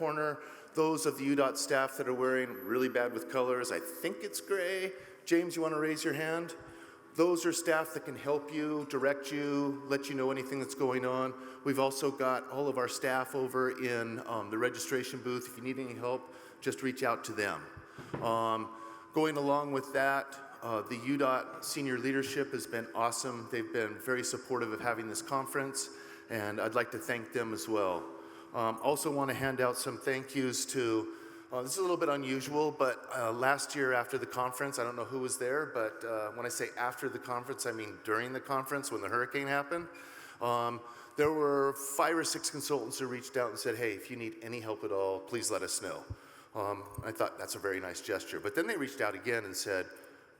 corner, those of the UDOT staff that are wearing really bad with colors, I think it's gray. James, you want to raise your hand? Those are staff that can help you, direct you, let you know anything that's going on. We've also got all of our staff over in the registration booth. If you need any help, just reach out to them. Going along with that, the UDOT senior leadership has been awesome. They've been very supportive of having this conference, and I'd like to thank them as well. Also want to hand out some thank yous to, this is a little bit unusual, but last year after the conference, I don't know who was there, but when I say after the conference, I mean during the conference when the hurricane happened, there were 5 or 6 consultants who reached out and said, hey, if you need any help at all, please let us know. I thought that's a very nice gesture. But then they reached out again and said,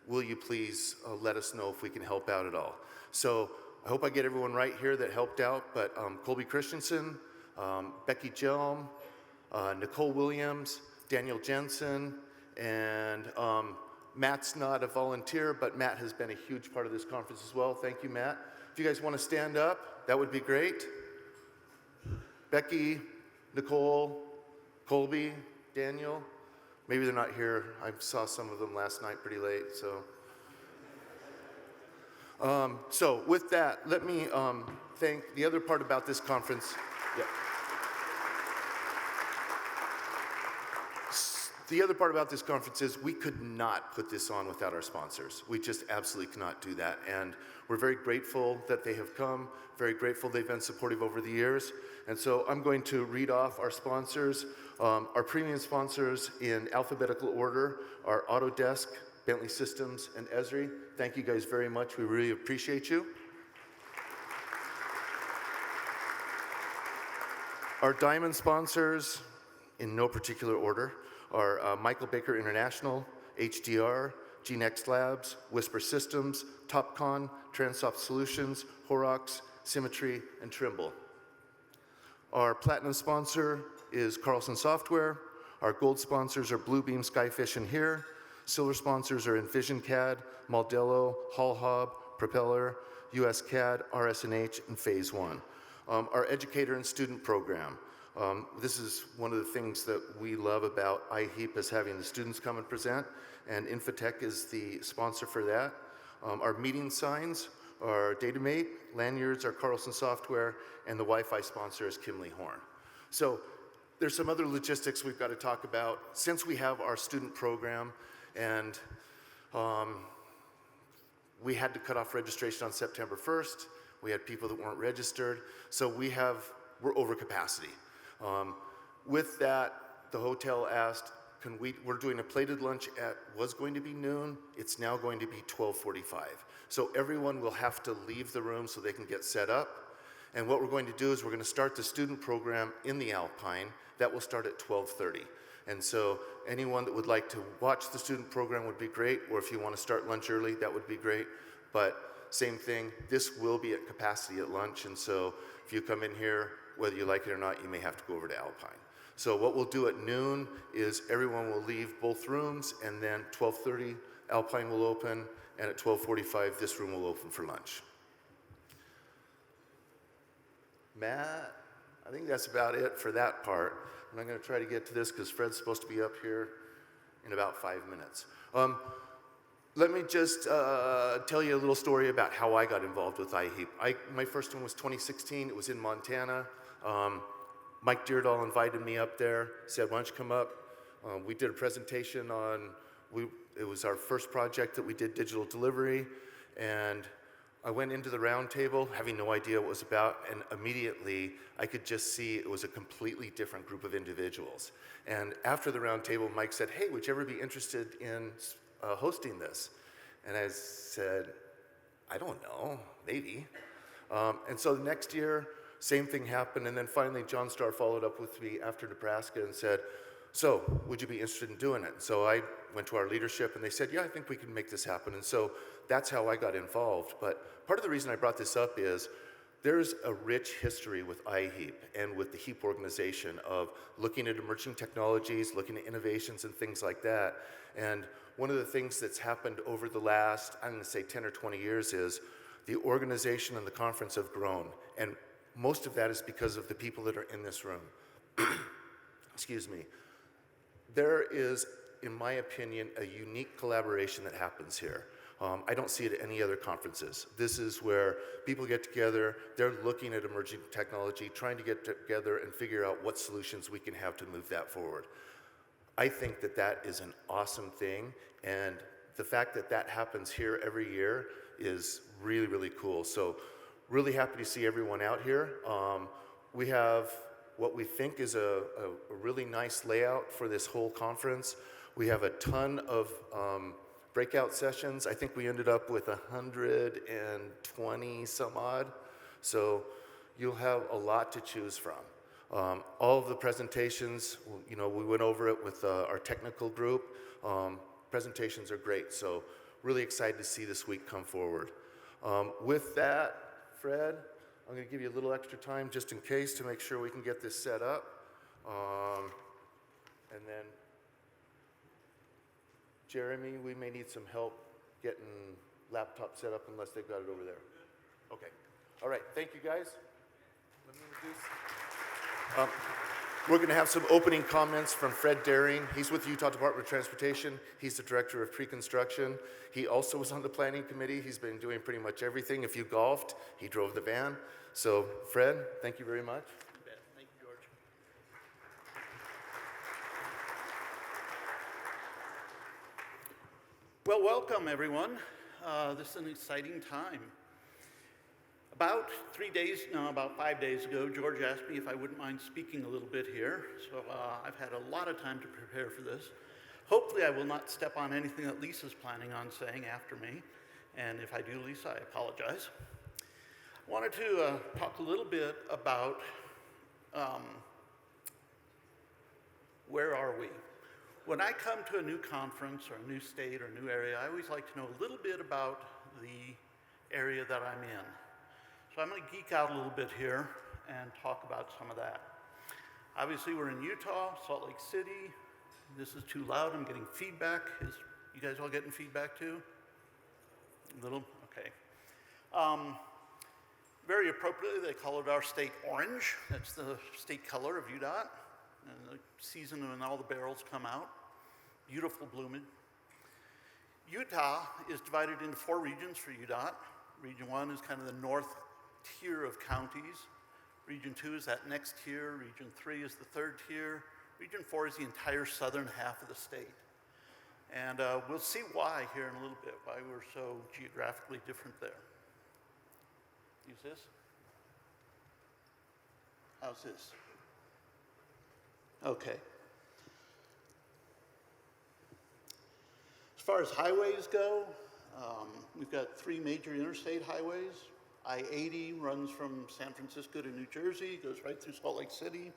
will you please let us know if we can help out at all? So I hope I get everyone right here that helped out, but Colby Christensen, Becky Jelm, Nicole Williams, Daniel Jensen, and Matt's not a volunteer, but Matt has been a huge part of this conference as well. Thank you, Matt. If you guys want to stand up, that would be great. Becky, Nicole, Colby, Daniel, maybe they're not here. I saw some of them last night pretty late, so. So with that, let me thank the other part about this conference. Yeah. The other part about this conference is we could not put this on without our sponsors. We just absolutely cannot do that. And we're very grateful that they have come, very grateful they've been supportive over the years. And so I'm going to read off our sponsors. Our premium sponsors in alphabetical order are Autodesk, Bentley Systems, and Esri. Thank you guys very much. We really appreciate you. Our diamond sponsors, in no particular order, are Michael Baker International, HDR, GNext Labs, Whisper Systems, Topcon, Transsoft Solutions, Horrocks, Symmetry, and Trimble. Our platinum sponsor is Carlson Software. Our gold sponsors are Bluebeam, Skyfish, and HERE. Silver sponsors are EnvisionCAD, Modelo, HallHob, Propeller, USCAD, RSNH, and Phase One. Our educator and student program. This is one of the things that we love about IHEEP is having the students come and present, and Infotech is the sponsor for that. Our meeting signs are Datamate, lanyards are Carlson Software, and the Wi-Fi sponsor is Kimley Horn. So there's some other logistics we've got to talk about. Since we have our student program, and we had to cut off registration on September 1st, we had people that weren't registered, so we're over capacity. With that, the hotel asked, we're doing a plated lunch was going to be noon, it's now going to be 12:45. So everyone will have to leave the room so they can get set up. And what we're going to do is we're going to start the student program in the Alpine. That will start at 12:30. And so anyone that would like to watch the student program would be great, or if you want to start lunch early, that would be great. But same thing, this will be at capacity at lunch, and so if you come in here, whether you like it or not, you may have to go over to Alpine. So what we'll do at noon is everyone will leave both rooms, and then 12:30, Alpine will open, and at 12:45, this room will open for lunch. Matt, I think that's about it for that part. And I'm going to try to get to this because Fred's supposed to be up here in about 5 minutes. Let me just tell you a little story about how I got involved with IHEEP. My first one was 2016. It was in Montana. Mike Deardahl invited me up there, said, why don't you come up? We did a presentation on, it was our first project that we did digital delivery, and I went into the round table having no idea what it was about, and immediately I could just see it was a completely different group of individuals. And after the round table, Mike said, hey, would you ever be interested in hosting this? And I said, I don't know, maybe. And so the next year, same thing happened, and then finally John Starr followed up with me after Nebraska and said, so would you be interested in doing it? So I went to our leadership and they said, yeah, I think we can make this happen. And so that's how I got involved. But part of the reason I brought this up is there's a rich history with IHEEP and with the HEEP organization of looking at emerging technologies, looking at innovations and things like that. And one of the things that's happened over the last, I'm going to say 10 or 20 years is the organization and the conference have grown. And most of that is because of the people that are in this room. excuse me, there is, in my opinion, a unique collaboration that happens here. I don't see it at any other conferences. This is where people get together, they're looking at emerging technology, trying to get together and figure out what solutions we can have to move that forward. I think that that is an awesome thing, and the fact that that happens here every year is really, really cool. So really happy to see everyone out here. We have what we think is a really nice layout for this whole conference. We have a ton of breakout sessions. I think we ended up with 120 some odd. So you'll have a lot to choose from. All of the presentations, you know, we went over it with our technical group. Presentations are great, so really excited to see this week come forward. With that, Fred, I'm going to give you a little extra time just in case to make sure we can get this set up. And then, Jeremy, we may need some help getting laptop set up unless they've got it over there. Okay. All right. Thank you, guys. Let me introduce. We're going to have some opening comments from Fred Daring. He's with the Utah Department of Transportation. He's the director of pre-construction. He also was on the planning committee. He's been doing pretty much everything. If you golfed, he drove the van. So, Fred, thank you very much. You bet. Thank you, George. Well, welcome, everyone. This is an exciting time. About 5 days ago, George asked me if I wouldn't mind speaking a little bit here. So I've had a lot of time to prepare for this. Hopefully I will not step on anything that Lisa's planning on saying after me. And if I do, Lisa, I apologize. I wanted to talk a little bit about where are we? When I come to a new conference or a new state or a new area, I always like to know a little bit about the area that I'm in. So I'm going to geek out a little bit here and talk about some of that. Obviously, we're in Utah, Salt Lake City. This is too loud. I'm getting feedback. Is you guys all getting feedback too? A little? Okay. Very appropriately, they call it our state orange. That's the state color of UDOT. And the season when all the barrels come out. Beautiful blooming. Utah is divided into 4 regions for UDOT. Region 1 is kind of the north tier of counties. Region 2 is that next tier. Region 3 is the 3rd tier. Region 4 is the entire southern half of the state. And we'll see why here in a little bit, why we're so geographically different there. Use this. How's this? Okay. As far as highways go, we've got 3 major interstate highways. I-80 runs from San Francisco to New Jersey, goes right through Salt Lake City.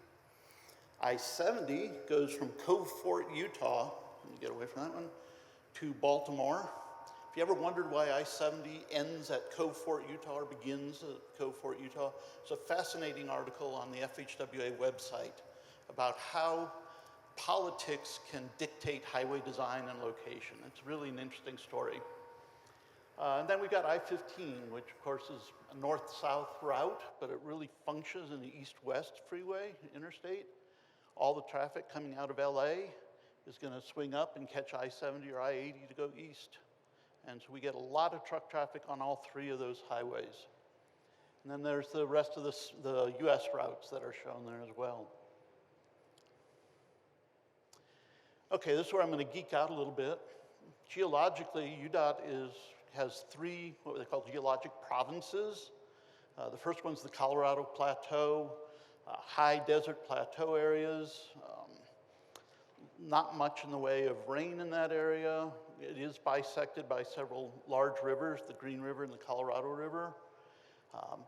I-70 goes from Cove Fort, Utah, let me get away from that one, to Baltimore. If you ever wondered why I-70 ends at Cove Fort, Utah, or begins at Cove Fort, Utah, it's a fascinating article on the FHWA website about how politics can dictate highway design and location. It's really an interesting story. And then we've got I-15, which of course is a north-south route, but it really functions in the east-west freeway interstate. All the traffic coming out of LA is going to swing up and catch I-70 or I-80 to go east. And so we get a lot of truck traffic on all 3 of those highways. And then there's the rest of the US routes that are shown there as well. Okay, this is where I'm going to geek out a little bit. Geologically, UDOT has 3 what they call geologic provinces. The first one's the Colorado Plateau, high desert plateau areas. Not much in the way of rain in that area. It is bisected by several large rivers, the Green River and the Colorado River.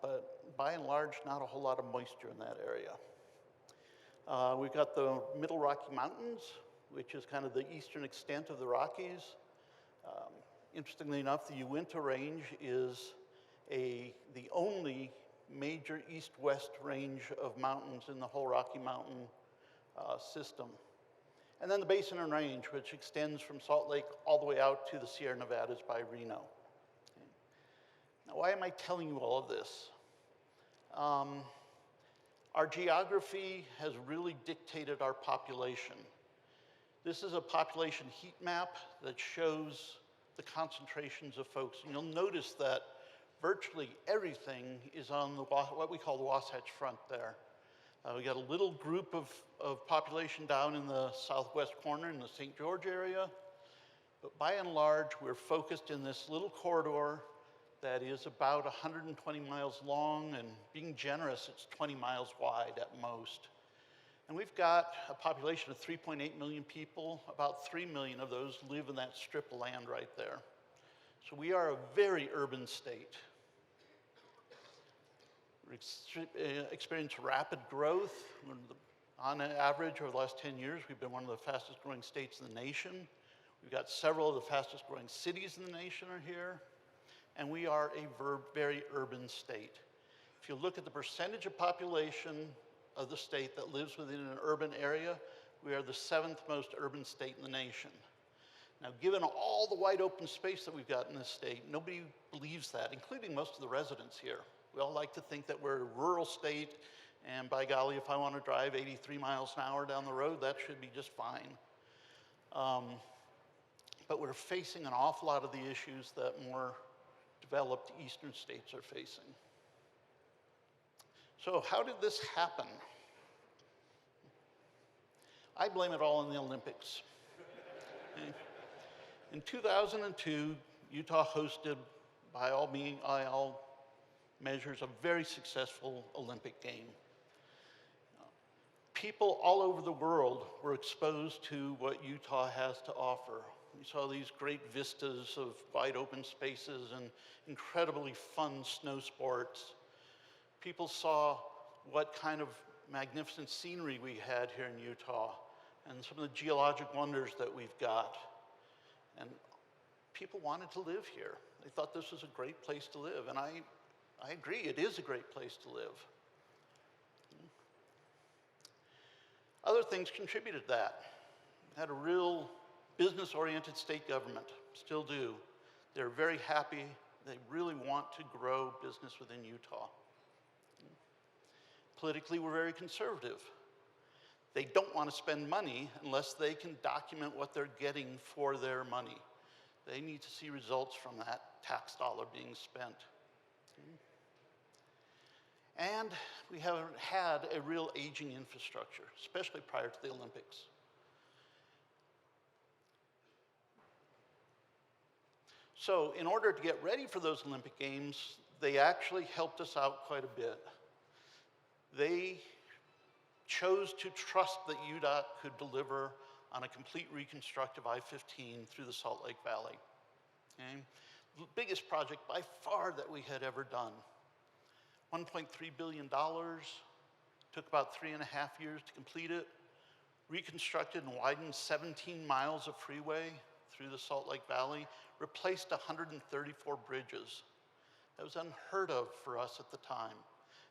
But by and large, not a whole lot of moisture in that area. We've got the Middle Rocky Mountains, which is kind of the eastern extent of the Rockies. Interestingly enough, the Uinta Range is the only major east-west range of mountains in the whole Rocky Mountain system. And then the Basin and Range, which extends from Salt Lake all the way out to the Sierra Nevadas by Reno. Okay. Now, why am I telling you all of this? Our geography has really dictated our population. This is a population heat map that shows the concentrations of folks. And you'll notice that virtually everything is on the, what we call the Wasatch Front there. We got a little group of population down in the southwest corner in the St. George area. But by and large, we're focused in this little corridor that is about 120 miles long, and being generous, it's 20 miles wide at most. And we've got a population of 3.8 million people. About 3 million of those live in that strip of land right there. So we are a very urban state. We experience rapid growth. On average, over the last 10 years, we've been one of the fastest growing states in the nation. We've got several of the fastest growing cities in the nation are here. And we are a very urban state. If you look at the percentage of population of the state that lives within an urban area, we are the 7th most urban state in the nation. Now, given all the wide open space that we've got in this state, nobody believes that, including most of the residents here. We all like to think that we're a rural state, and by golly, if I want to drive 83 miles an hour down the road, that should be just fine. But we're facing an awful lot of the issues that more developed eastern states are facing. So how did this happen? I blame it all on the Olympics. Okay. In 2002, Utah hosted, by all measures, a very successful Olympic game. People all over the world were exposed to what Utah has to offer. We saw these great vistas of wide open spaces and incredibly fun snow sports. People saw what kind of magnificent scenery we had here in Utah and some of the geologic wonders that we've got. And people wanted to live here. They thought this was a great place to live. And I agree, it is a great place to live. Other things contributed to that. We had a real business-oriented state government, still do. They're very happy. They really want to grow business within Utah. Politically, we're very conservative. They don't want to spend money unless they can document what they're getting for their money. They need to see results from that tax dollar being spent. And we have had a real aging infrastructure, especially prior to the Olympics. So in order to get ready for those Olympic Games, they actually helped us out quite a bit. They chose to trust that UDOT could deliver on a complete reconstruct of I-15 through the Salt Lake Valley. Okay? The biggest project by far that we had ever done. $1.3 billion, took about 3.5 years to complete it, reconstructed and widened 17 miles of freeway through the Salt Lake Valley, replaced 134 bridges. That was unheard of for us at the time.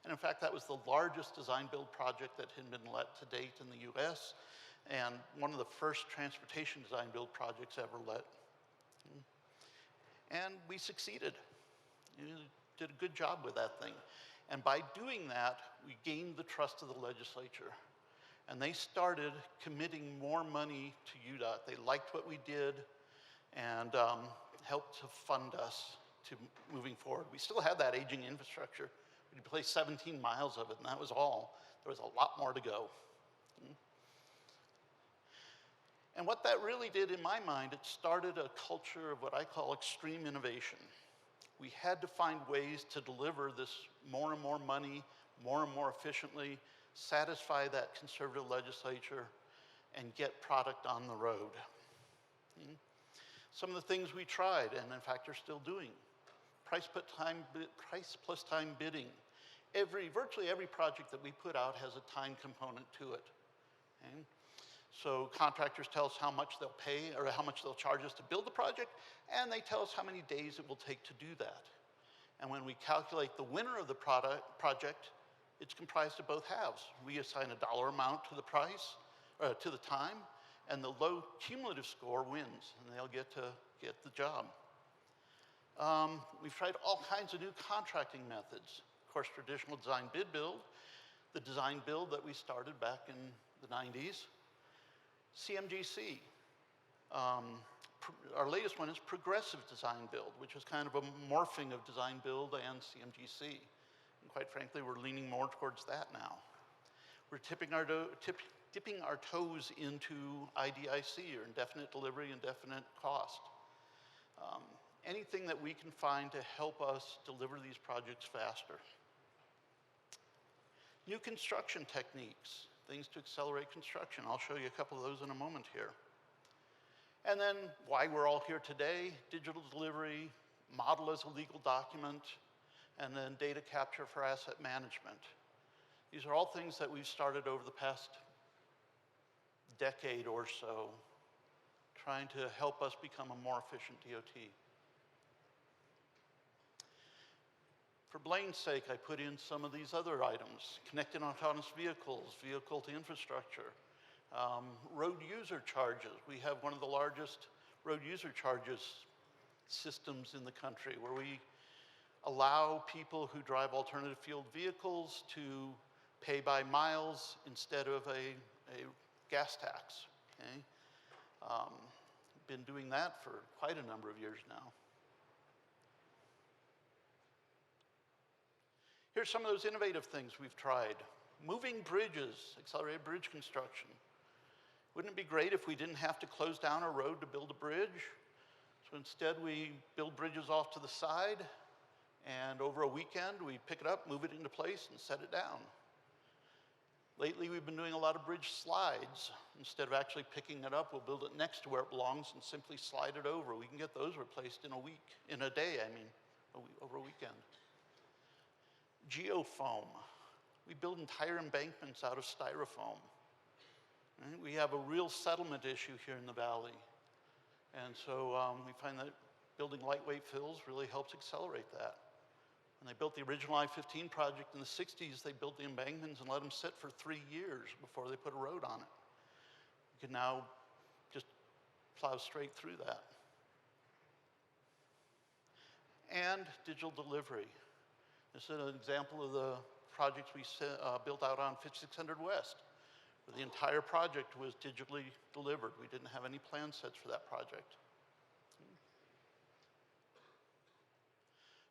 And in fact, that was the largest design-build project that had been let to date in the US, and one of the first transportation design-build projects ever let. And we succeeded. We did a good job with that thing. And by doing that, we gained the trust of the legislature. And they started committing more money to UDOT. They liked what we did and helped to fund us to moving forward. We still had that aging infrastructure. We replaced 17 miles of it, and that was all. There was a lot more to go. And what that really did in my mind, it started a culture of what I call extreme innovation. We had to find ways to deliver this more and more money, more and more efficiently, satisfy that conservative legislature, and get product on the road. Some of the things we tried, and in fact are still doing, price plus time bidding. Virtually every project that we put out has a time component to it. Okay? So contractors tell us how much they'll pay or how much they'll charge us to build the project, and they tell us how many days it will take to do that. And when we calculate the winner of the project, it's comprised of both halves. We assign a dollar amount to the price, to the time, and the low cumulative score wins, and they'll get to get the job. We've tried all kinds of new contracting methods. Of course, traditional design bid build. the design build that we started back in the 90s. CMGC. Our latest one is progressive design build, which is kind of a morphing of design build and CMGC. And quite frankly, we're leaning more towards that now. We're dipping our toes into IDIC, or indefinite delivery, indefinite cost. Anything that we can find to help us deliver these projects faster. New construction techniques, things to accelerate construction. I'll show you a couple of those in a moment here. And then why we're all here today, digital delivery, model as a legal document, and then data capture for asset management. These are all things that we've started over the past decade or so, trying to help us become a more efficient DOT. For Blaine's sake, I put in some of these other items: connected autonomous vehicles, vehicle to infrastructure, road user charges. We have one of the largest road user charges systems in the country, where we allow people who drive alternative fueled vehicles to pay by miles instead of a gas tax. Okay? Been doing that for quite a number of years now. Here's some of those innovative things we've tried. Moving bridges, accelerated bridge construction. Wouldn't it be great if we didn't have to close down a road to build a bridge? So instead, we build bridges off to the side, and over a weekend, we pick it up, move it into place, and set it down. Lately, we've been doing a lot of bridge slides. Instead of actually picking it up, we'll build it next to where it belongs and simply slide it over. We can get those replaced in a day, over a weekend. Geofoam. We build entire embankments out of styrofoam. Right? We have a real settlement issue here in the valley. And so we find that building lightweight fills really helps accelerate that. When they built the original I-15 project in the 60s, they built the embankments and let them sit for 3 years before they put a road on it. You can now just plow straight through that. And digital delivery. This is an example of the projects we built out on 5600 West, where the entire project was digitally delivered. We didn't have any plan sets for that project.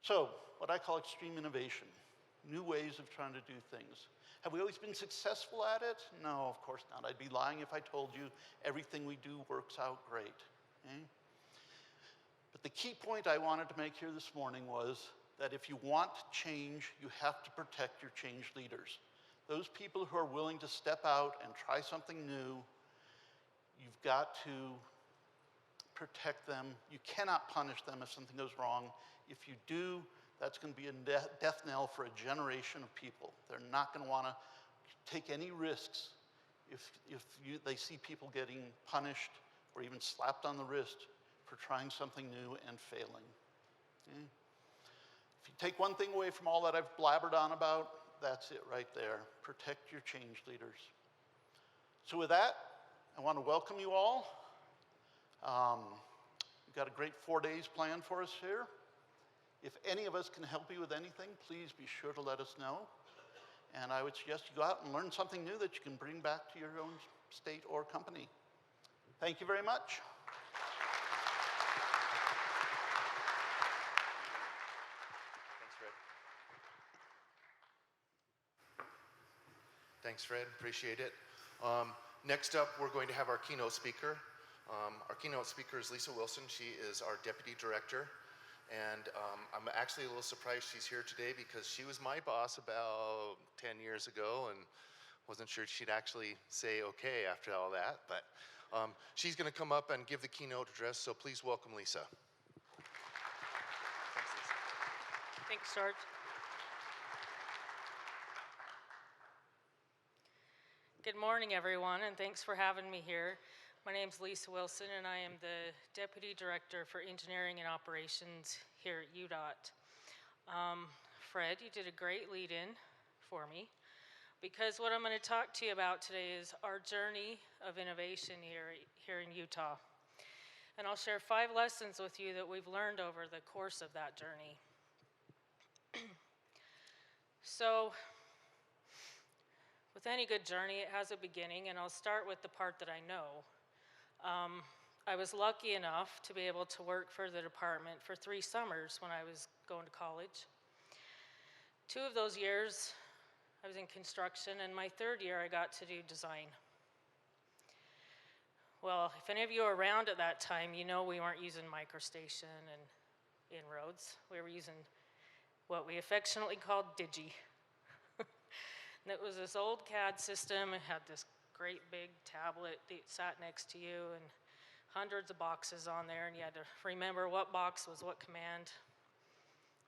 So, what I call extreme innovation, new ways of trying to do things. Have we always been successful at it? No, of course not. I'd be lying if I told you everything we do works out great. Okay? But the key point I wanted to make here this morning was that if you want change, you have to protect your change leaders. Those people who are willing to step out and try something new, you've got to protect them. You cannot punish them if something goes wrong. If you do, that's going to be a death knell for a generation of people. They're not going to want to take any risks if they see people getting punished or even slapped on the wrist for trying something new and failing. Okay? If you take one thing away from all that I've blabbered on about, that's it right there. Protect your change leaders. So with that, I want to welcome you all. We've got a great 4 days planned for us here. If any of us can help you with anything, please be sure to let us know. And I would suggest you go out and learn something new that you can bring back to your own state or company. Thank you very much. Thanks, Fred. Appreciate it. Next up, we're going to have our keynote speaker. Our keynote speaker is Lisa Wilson. She is our deputy director. And I'm actually a little surprised she's here today because she was my boss about 10 years ago and wasn't sure she'd actually say okay after all that. But she's going to come up and give the keynote address, so please welcome Lisa. Thanks, Lisa. Thanks, George. Good morning, everyone, and thanks for having me here. My name's Lisa Wilson, and I am the Deputy Director for Engineering and Operations here at UDOT. Fred, you did a great lead-in for me, because what I'm going to talk to you about today is our journey of innovation here in Utah. And I'll share 5 lessons with you that we've learned over the course of that journey. So, With any good journey, it has a beginning, and I'll start with the part that I know. I was lucky enough to be able to work for the department for 3 summers when I was going to college. 2 of those years, I was in construction, and my 3rd year, I got to do design. Well, if any of you were around at that time, you know we weren't using MicroStation and inroads. We were using what we affectionately called Digi. And it was this old CAD system. It had this great big tablet that sat next to you and hundreds of boxes on there, and you had to remember what box was what command.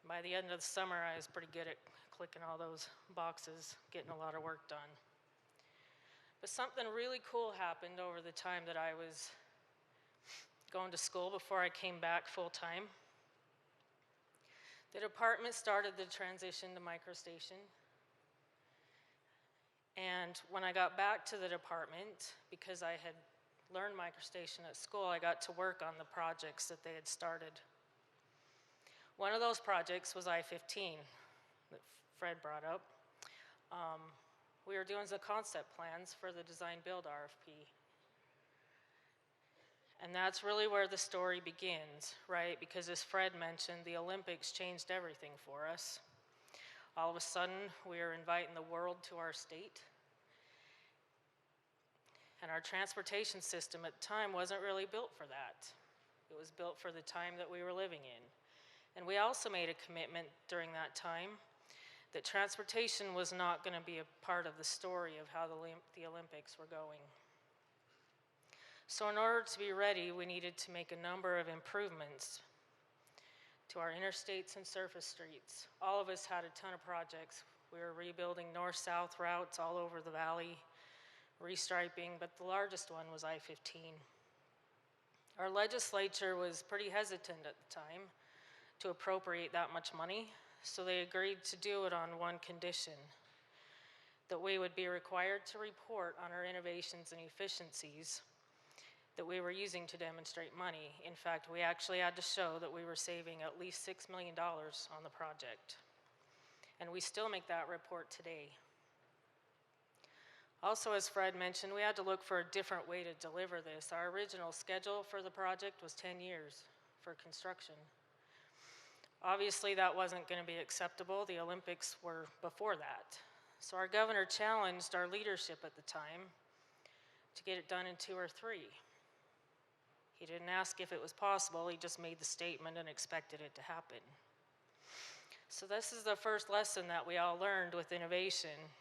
By the end of the summer, I was pretty good at clicking all those boxes, getting a lot of work done. But something really cool happened over the time that I was going to school before I came back full-time. The department started the transition to MicroStation. And when I got back to the department, because I had learned MicroStation at school, I got to work on the projects that they had started. One of those projects was I-15 that Fred brought up. We were doing the concept plans for the design-build RFP. And that's really where the story begins, right? Because as Fred mentioned, the Olympics changed everything for us. All of a sudden, we were inviting the world to our state. And our transportation system at the time wasn't really built for that. It was built for the time that we were living in. And we also made a commitment during that time that transportation was not going to be a part of the story of how the Olympics were going. So in order to be ready, we needed to make a number of improvements to our interstates and surface streets. All of us had a ton of projects. We were rebuilding north-south routes all over the valley, restriping, but the largest one was I-15. Our legislature was pretty hesitant at the time to appropriate that much money, so they agreed to do it on one condition, that we would be required to report on our innovations and efficiencies that we were using to demonstrate money. In fact, we actually had to show that we were saving at least $6 million on the project. And we still make that report today. Also, as Fred mentioned, we had to look for a different way to deliver this. Our original schedule for the project was 10 years for construction. Obviously, that wasn't going to be acceptable. The Olympics were before that. So our governor challenged our leadership at the time to get it done in 2 or 3. He didn't ask if it was possible, he just made the statement and expected it to happen. So this is the first lesson that we all learned with innovation.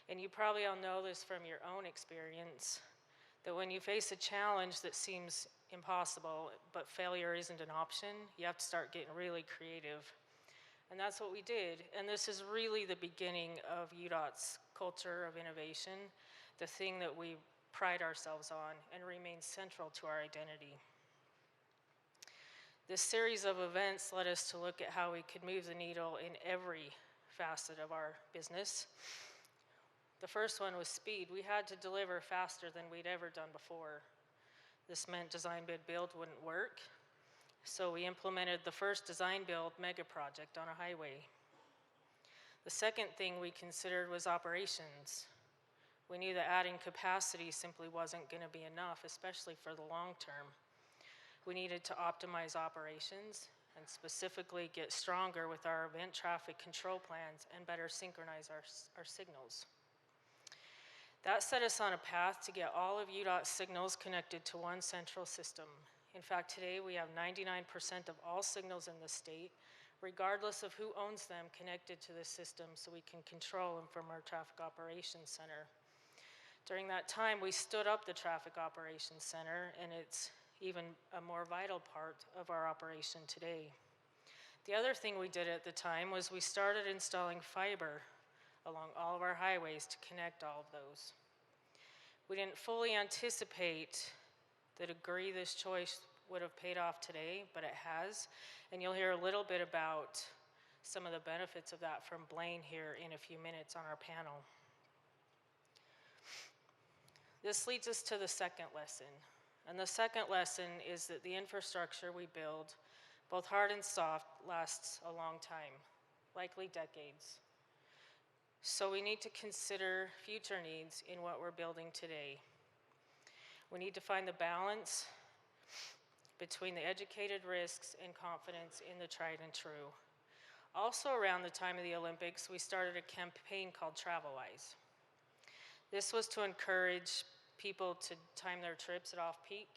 And you probably all know this from your own experience, that when you face a challenge that seems impossible, but failure isn't an option, you have to start getting really creative. And that's what we did. And this is really the beginning of UDOT's culture of innovation, the thing that we pride ourselves on and remains central to our identity. This series of events led us to look at how we could move the needle in every facet of our business. The first one was speed. We had to deliver faster than we'd ever done before. This meant design bid build wouldn't work, so we implemented the first design build mega project on a highway. The second thing we considered was operations. We knew that adding capacity simply wasn't going to be enough, especially for the long term. We needed to optimize operations and specifically get stronger with our event traffic control plans and better synchronize our signals. That set us on a path to get all of UDOT's signals connected to one central system. In fact, today we have 99% of all signals in the state, regardless of who owns them, connected to this system so we can control them from our traffic operations center. During that time, we stood up the Traffic Operations Center, and it's even a more vital part of our operation today. The other thing we did at the time was we started installing fiber along all of our highways to connect all of those. We didn't fully anticipate the degree this choice would have paid off today, but it has, and you'll hear a little bit about some of the benefits of that from Blaine here in a few minutes on our panel. This leads us to the second lesson. And the second lesson is that the infrastructure we build, both hard and soft, lasts a long time, likely decades. So we need to consider future needs in what we're building today. We need to find the balance between the educated risks and confidence in the tried and true. Also around the time of the Olympics, we started a campaign called TravelWise. This was to encourage people to time their trips at off-peak,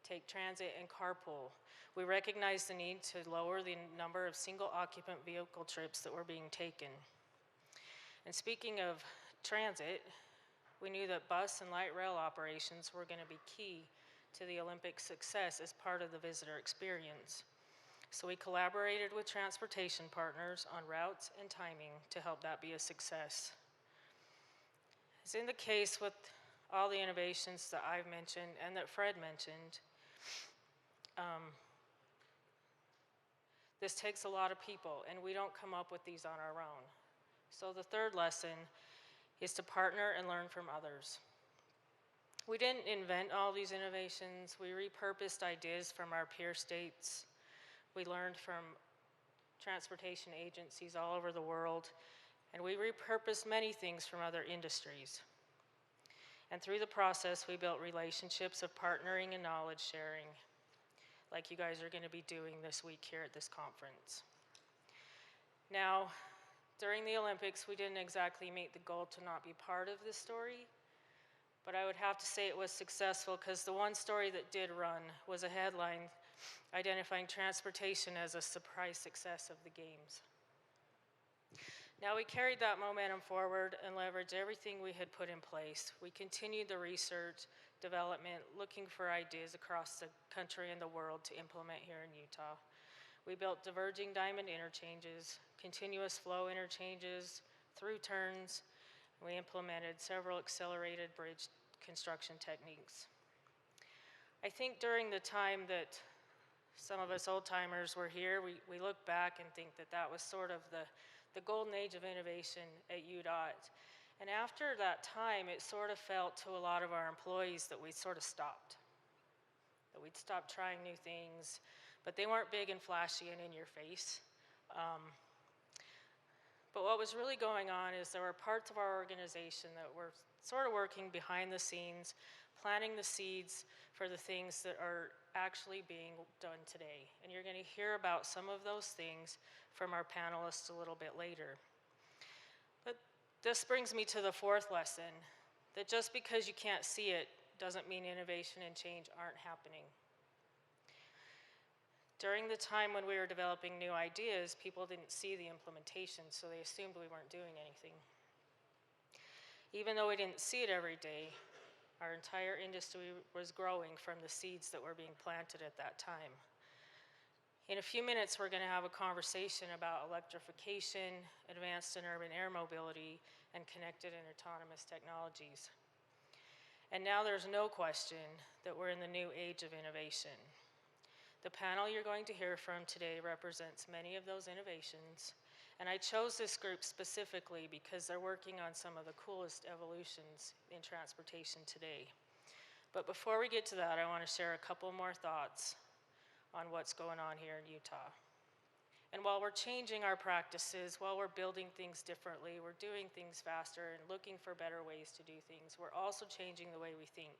take transit, and carpool. We recognized the need to lower the number of single-occupant vehicle trips that were being taken. And speaking of transit, we knew that bus and light rail operations were going to be key to the Olympic success as part of the visitor experience. So we collaborated with transportation partners on routes and timing to help that be a success. As in the case with all the innovations that I've mentioned and that Fred mentioned, this takes a lot of people, and we don't come up with these on our own. So the third lesson is to partner and learn from others. We didn't invent all these innovations. We repurposed ideas from our peer states. We learned from transportation agencies all over the world, and we repurposed many things from other industries. And through the process, we built relationships of partnering and knowledge sharing, like you guys are going to be doing this week here at this conference. Now, during the Olympics, we didn't exactly meet the goal to not be part of this story, but I would have to say it was successful because the one story that did run was a headline identifying transportation as a surprise success of the Games. Now we carried that momentum forward and leveraged everything we had put in place. We continued the research, development, looking for ideas across the country and the world to implement here in Utah. We built diverging diamond interchanges, continuous flow interchanges, through turns. We implemented several accelerated bridge construction techniques. I think during the time that some of us old-timers were here, we look back and think that that was sort of the golden age of innovation at UDOT. And after that time, it sort of felt to a lot of our employees that we'd sort of stopped, that we'd stopped trying new things, but they weren't big and flashy and in your face. But what was really going on is there were parts of our organization that were sort of working behind the scenes, planting the seeds for the things that are actually being done today. And you're going to hear about some of those things from our panelists a little bit later. But this brings me to the fourth lesson, that just because you can't see it doesn't mean innovation and change aren't happening. During the time when we were developing new ideas, people didn't see the implementation, so they assumed we weren't doing anything. Even though we didn't see it every day, our entire industry was growing from the seeds that were being planted at that time. In a few minutes, we're going to have a conversation about electrification, advanced and urban air mobility, and connected and autonomous technologies. And now there's no question that we're in the new age of innovation. The panel you're going to hear from today represents many of those innovations, and I chose this group specifically because they're working on some of the coolest evolutions in transportation today. But before we get to that, I want to share a couple more thoughts on what's going on here in Utah. And while we're changing our practices, while we're building things differently, we're doing things faster and looking for better ways to do things, we're also changing the way we think.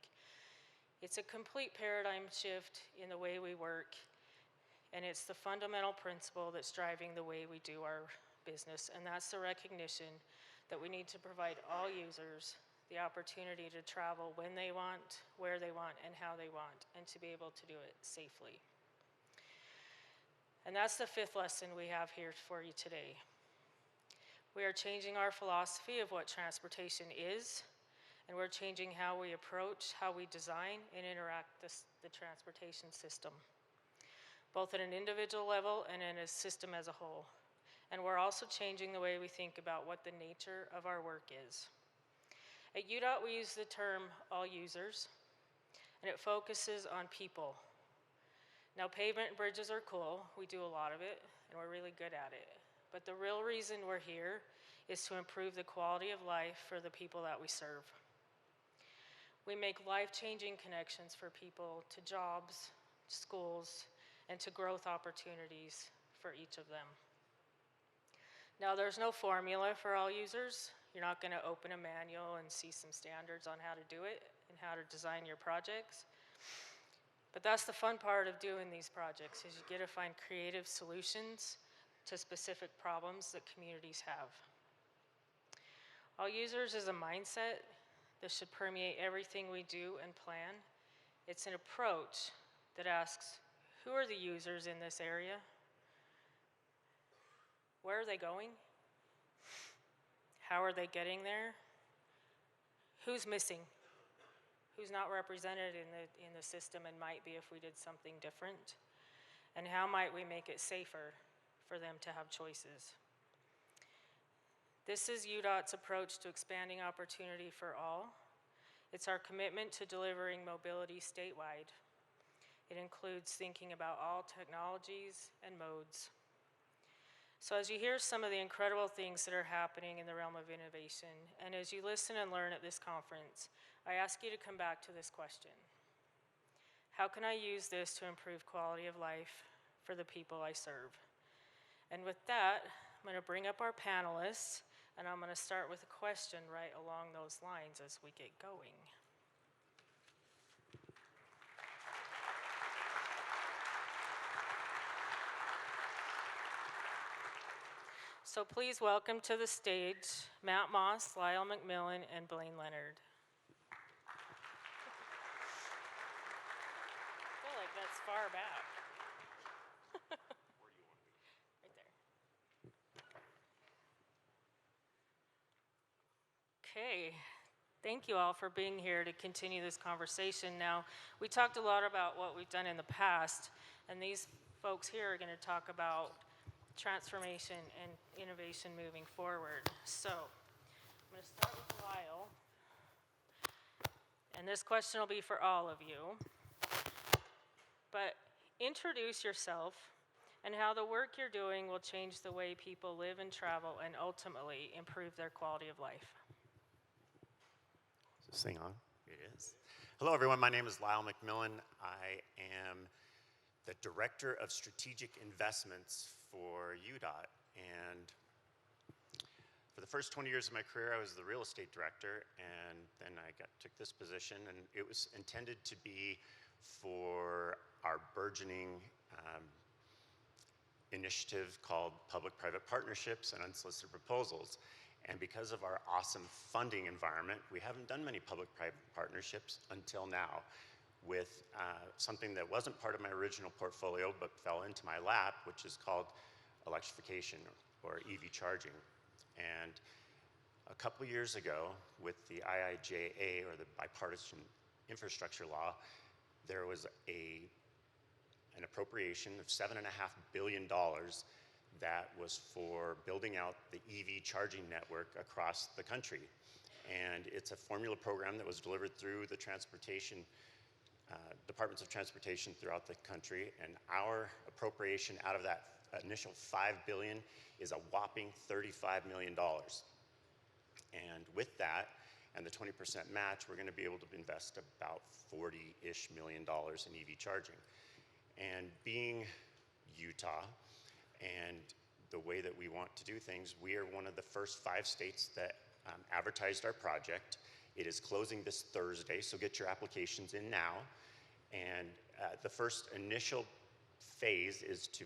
It's a complete paradigm shift in the way we work, and it's the fundamental principle that's driving the way we do our business, and that's the recognition that we need to provide all users the opportunity to travel when they want, where they want, and how they want, and to be able to do it safely. And that's the fifth lesson we have here for you today. We are changing our philosophy of what transportation is, and we're changing how we approach, how we design, and interact the transportation system, both at an individual level and in a system as a whole. And we're also changing the way we think about what the nature of our work is. At UDOT, we use the term all users, and it focuses on people. Now, pavement and bridges are cool. We do a lot of it, and we're really good at it. But the real reason we're here is to improve the quality of life for the people that we serve. We make life-changing connections for people to jobs, schools, and to growth opportunities for each of them. Now, there's no formula for all users. You're not going to open a manual and see some standards on how to do it and how to design your projects. But that's the fun part of doing these projects, is you get to find creative solutions to specific problems that communities have. All users is a mindset that should permeate everything we do and plan. It's an approach that asks, who are the users in this area? Where are they going? How are they getting there? Who's missing? Who's not represented in the system and might be if we did something different? And how might we make it safer for them to have choices? This is UDOT's approach to expanding opportunity for all. It's our commitment to delivering mobility statewide. It includes thinking about all technologies and modes. So as you hear some of the incredible things that are happening in the realm of innovation, and as you listen and learn at this conference, I ask you to come back to this question. How can I use this to improve quality of life for the people I serve? And with that, I'm going to bring up our panelists, and I'm going to start with a question right along those lines as we get going. So please welcome to the stage Matt Moss, Lyle McMillan, and Blaine Leonard. I feel like that's far back. Where do you want to be? Right there. Okay. Thank you all for being here to continue this conversation. Now, we talked a lot about what we've done in the past, and these folks here are going to talk about transformation and innovation moving forward. So, I'm going to start with Lyle. And this question will be for all of you. But introduce yourself and how the work you're doing will change the way people live and travel and ultimately improve their quality of life. Is this thing on? It is. Hello, everyone. My name is Lyle McMillan. I am the Director of Strategic Investments for UDOT. And for the first 20 years of my career, I was the real estate director, and then I took this position, and it was intended to be for our burgeoning initiative called Public-Private Partnerships and Unsolicited Proposals. And because of our awesome funding environment, we haven't done many public-private partnerships until now, with something that wasn't part of my original portfolio but fell into my lap, which is called electrification or EV charging. And a couple years ago, with the IIJA, or the Bipartisan Infrastructure Law, there was an appropriation of $7.5 billion that was for building out the EV charging network across the country. And it's a formula program that was delivered through the transportation departments of transportation throughout the country, and our appropriation out of that initial $5 billion is a whopping $35 million. And with that, and the 20% match, we're going to be able to invest about $40-ish million in EV charging. And being Utah, and the way that we want to do things, we are one of the first 5 states that advertised our project. It is closing this Thursday, so get your applications in now. And the first initial phase is to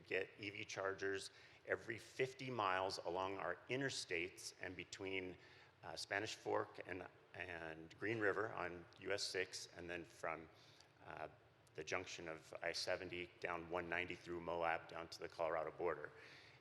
get EV chargers every 50 miles along our interstates and between Spanish Fork and Green River on US 6, and then from the junction of I-70 down 190 through Moab down to the Colorado border.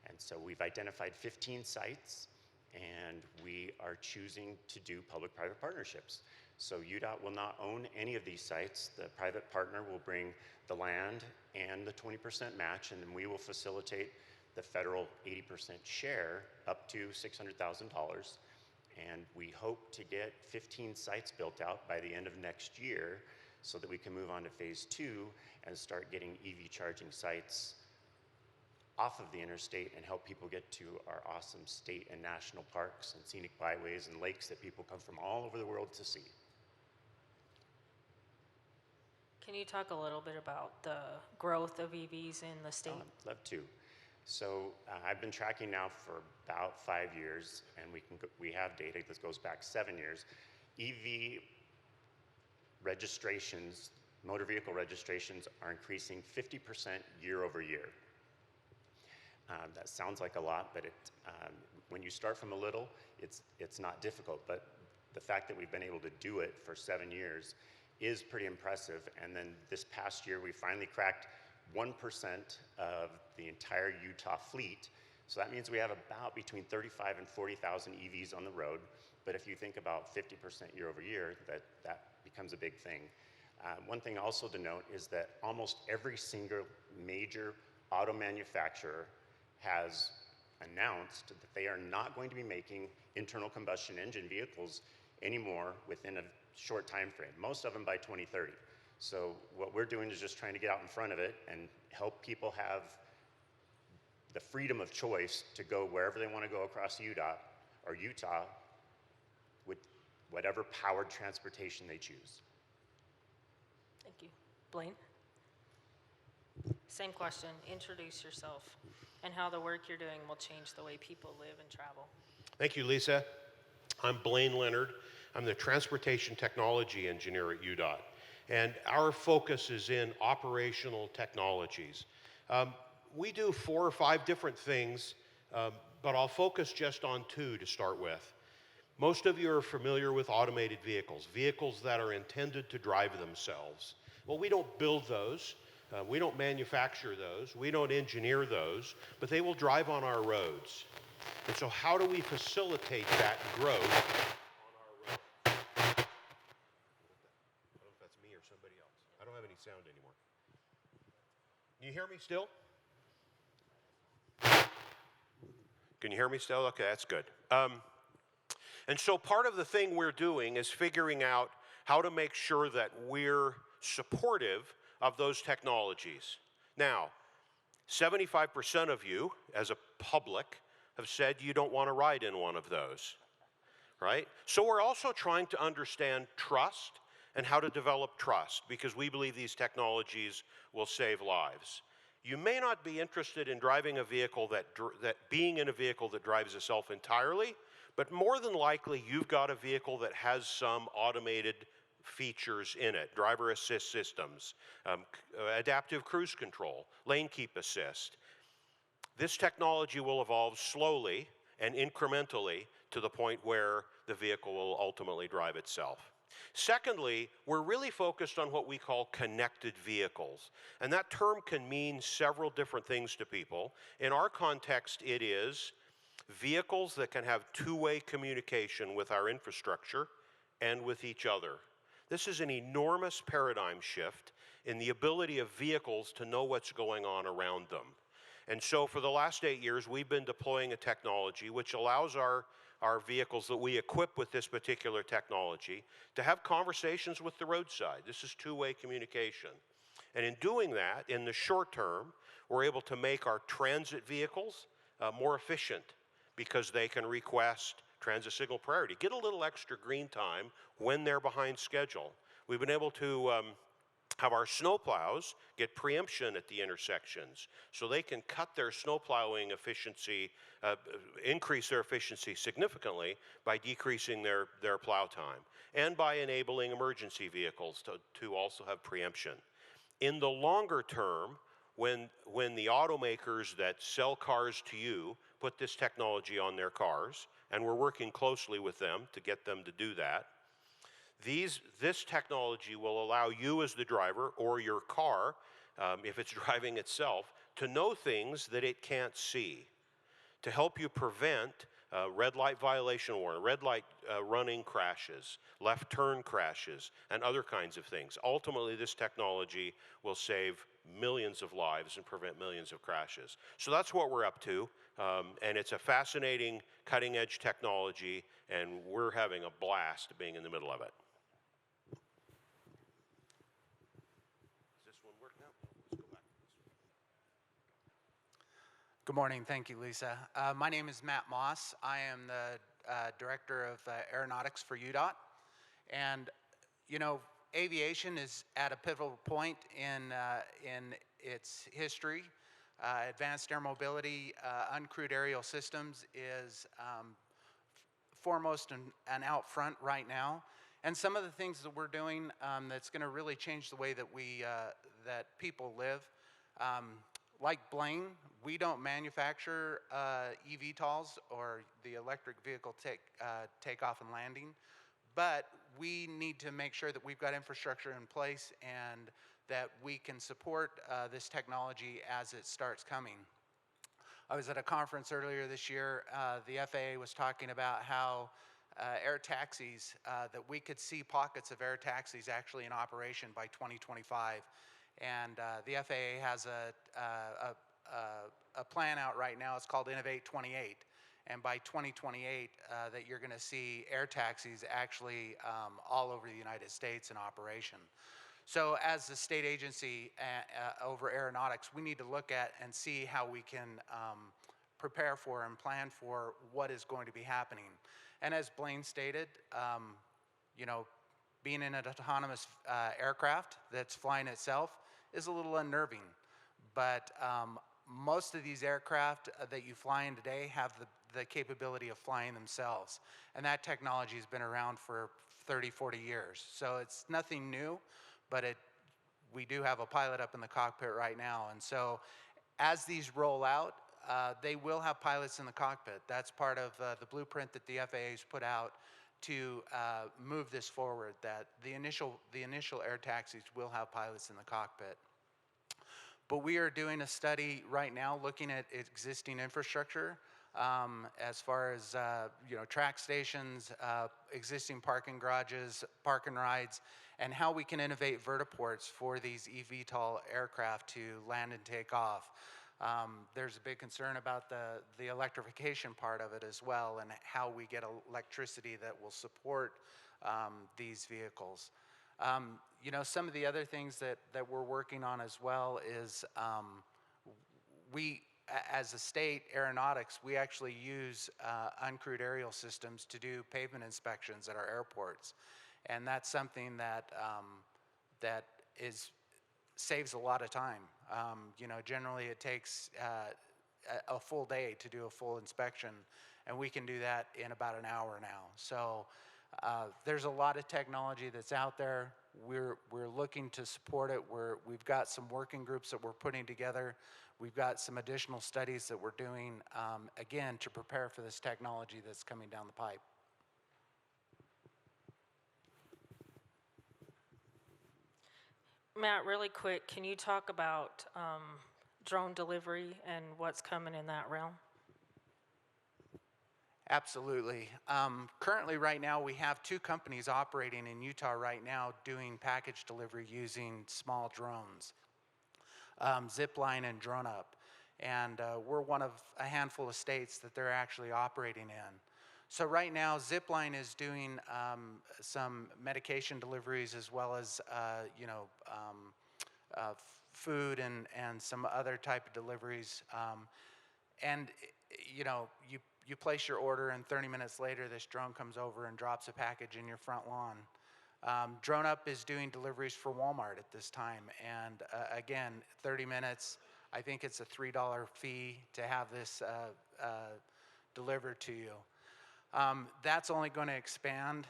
And so we've identified 15 sites, and we are choosing to do public-private partnerships. So UDOT will not own any of these sites. The private partner will bring the land and the 20% match, and then we will facilitate the federal 80% share up to $600,000. And we hope to get 15 sites built out by the end of next year, so that we can move on to phase 2 and start getting EV charging sites off of the interstate and help people get to our awesome state and national parks and scenic byways and lakes that people come from all over the world to see. Can you talk a little bit about the growth of EVs in the state? I'd love to. So I've been tracking now for about 5 years, and we have data that goes back 7 years. EV registrations, motor vehicle registrations, are increasing 50% year over year. That sounds like a lot, but when you start from a little, it's not difficult. But the fact that we've been able to do it for 7 years is pretty impressive. And then this past year, we finally cracked 1% of the entire Utah fleet. So that means we have about between 35 and 40,000 EVs on the road. But if you think about 50% year over year, that becomes a big thing. One thing also to note is that almost every single major auto manufacturer has announced that they are not going to be making internal combustion engine vehicles anymore within a short time frame, most of them by 2030. So what we're doing is just trying to get out in front of it and help people have the freedom of choice to go wherever they want to go across Utah with whatever powered transportation they choose. Thank you. Blaine? Same question. Introduce yourself and how the work you're doing will change the way people live and travel. Thank you, Lisa. I'm Blaine Leonard. I'm the Transportation Technology Engineer at UDOT. And our focus is in operational technologies. We do 4 or 5 different things, but I'll focus just on 2 to start with. Most of you are familiar with automated vehicles, vehicles that are intended to drive themselves. Well, we don't build those. We don't manufacture those. We don't engineer those, but they will drive on our roads. And so how do we facilitate that growth on our roads? I don't know if that's me or somebody else. I don't have any sound anymore. Can you hear me still? Can you hear me still? Okay, that's good. And so part of the thing we're doing is figuring out how to make sure that we're supportive of those technologies. Now, 75% of you, as a public, have said you don't want to ride in one of those, right? So we're also trying to understand trust and how to develop trust, because we believe these technologies will save lives. You may not be interested in driving a vehicle being in a vehicle that drives itself entirely, but more than likely you've got a vehicle that has some automated features in it, driver assist systems, adaptive cruise control, lane keep assist. This technology will evolve slowly and incrementally to the point where the vehicle will ultimately drive itself. Secondly, we're really focused on what we call connected vehicles. And that term can mean several different things to people. In our context, it is vehicles that can have two-way communication with our infrastructure and with each other. This is an enormous paradigm shift in the ability of vehicles to know what's going on around them. And so for the last 8 years, we've been deploying a technology which allows our vehicles that we equip with this particular technology to have conversations with the roadside. This is two-way communication. And in doing that, in the short term, we're able to make our transit vehicles more efficient because they can request transit signal priority, get a little extra green time when they're behind schedule. We've been able to have our snowplows get preemption at the intersections so they can cut their snowplowing efficiency, increase their efficiency significantly by decreasing their plow time, and by enabling emergency vehicles to also have preemption. In the longer term, when the automakers that sell cars to you put this technology on their cars, and we're working closely with them to get them to do that, this technology will allow you as the driver or your car, if it's driving itself, to know things that it can't see, to help you prevent red light violation warning, red light running crashes, left turn crashes, and other kinds of things. Ultimately, this technology will save millions of lives and prevent millions of crashes. So that's what we're up to, and it's a fascinating, cutting-edge technology, and we're having a blast being in the middle of it. Does this one work now? Let's go back. Good morning. Thank you, Lisa. My name is Matt Moss. I am the Director of Aeronautics for UDOT. And, you know, aviation is at a pivotal point in its history. Advanced Air Mobility, Uncrewed Aerial Systems is foremost and out front right now. And some of the things that we're doing that's going to really change the way that that people live. Like Blaine, we don't manufacture eVTOLs or the electric vehicle takeoff and landing, but we need to make sure that we've got infrastructure in place and that we can support this technology as it starts coming. I was at a conference earlier this year. The FAA was talking about how air taxis, that we could see pockets of air taxis actually in operation by 2025. And the FAA has a plan out right now. It's called Innovate 28. And by 2028, that you're going to see air taxis actually all over the United States in operation. So as the state agency over aeronautics, we need to look at and see how we can prepare for and plan for what is going to be happening. And as Blaine stated, you know, being in an autonomous aircraft that's flying itself is a little unnerving. But most of these aircraft that you fly in today have the capability of flying themselves. And that technology has been around for 30, 40 years. So it's nothing new, but we do have a pilot up in the cockpit right now. And so as these roll out, they will have pilots in the cockpit. That's part of the blueprint that the FAA has put out to move this forward, that the initial air taxis will have pilots in the cockpit. But we are doing a study right now looking at existing infrastructure as far as you know, track stations, existing parking garages, park and rides, and how we can innovate vertiports for these eVTOL aircraft to land and take off. There's a big concern about the electrification part of it as well, and how we get electricity that will support these vehicles. You know, some of the other things that we're working on as well is we, as a state aeronautics, we actually use uncrewed aerial systems to do pavement inspections at our airports. And that's something that saves a lot of time. You know, generally it takes a full day to do a full inspection, and we can do that in about an hour now. So there's a lot of technology that's out there. We're looking to support it. We've got some working groups that we're putting together. We've got some additional studies that we're doing, again, to prepare for this technology that's coming down the pipe. Matt, really quick, can you talk about drone delivery and what's coming in that realm? Absolutely. Currently, right now, we have 2 companies operating in Utah right now doing package delivery using small drones, Zipline and DroneUp. And we're one of a handful of states that they're actually operating in. So right now, Zipline is doing some medication deliveries as well as, you know, food and some other type of deliveries. And, you know, you place your order, and 30 minutes later, this drone comes over and drops a package in your front lawn. DroneUp is doing deliveries for Walmart at this time. And again, 30 minutes, I think it's a $3 fee to have this delivered to you. That's only going to expand.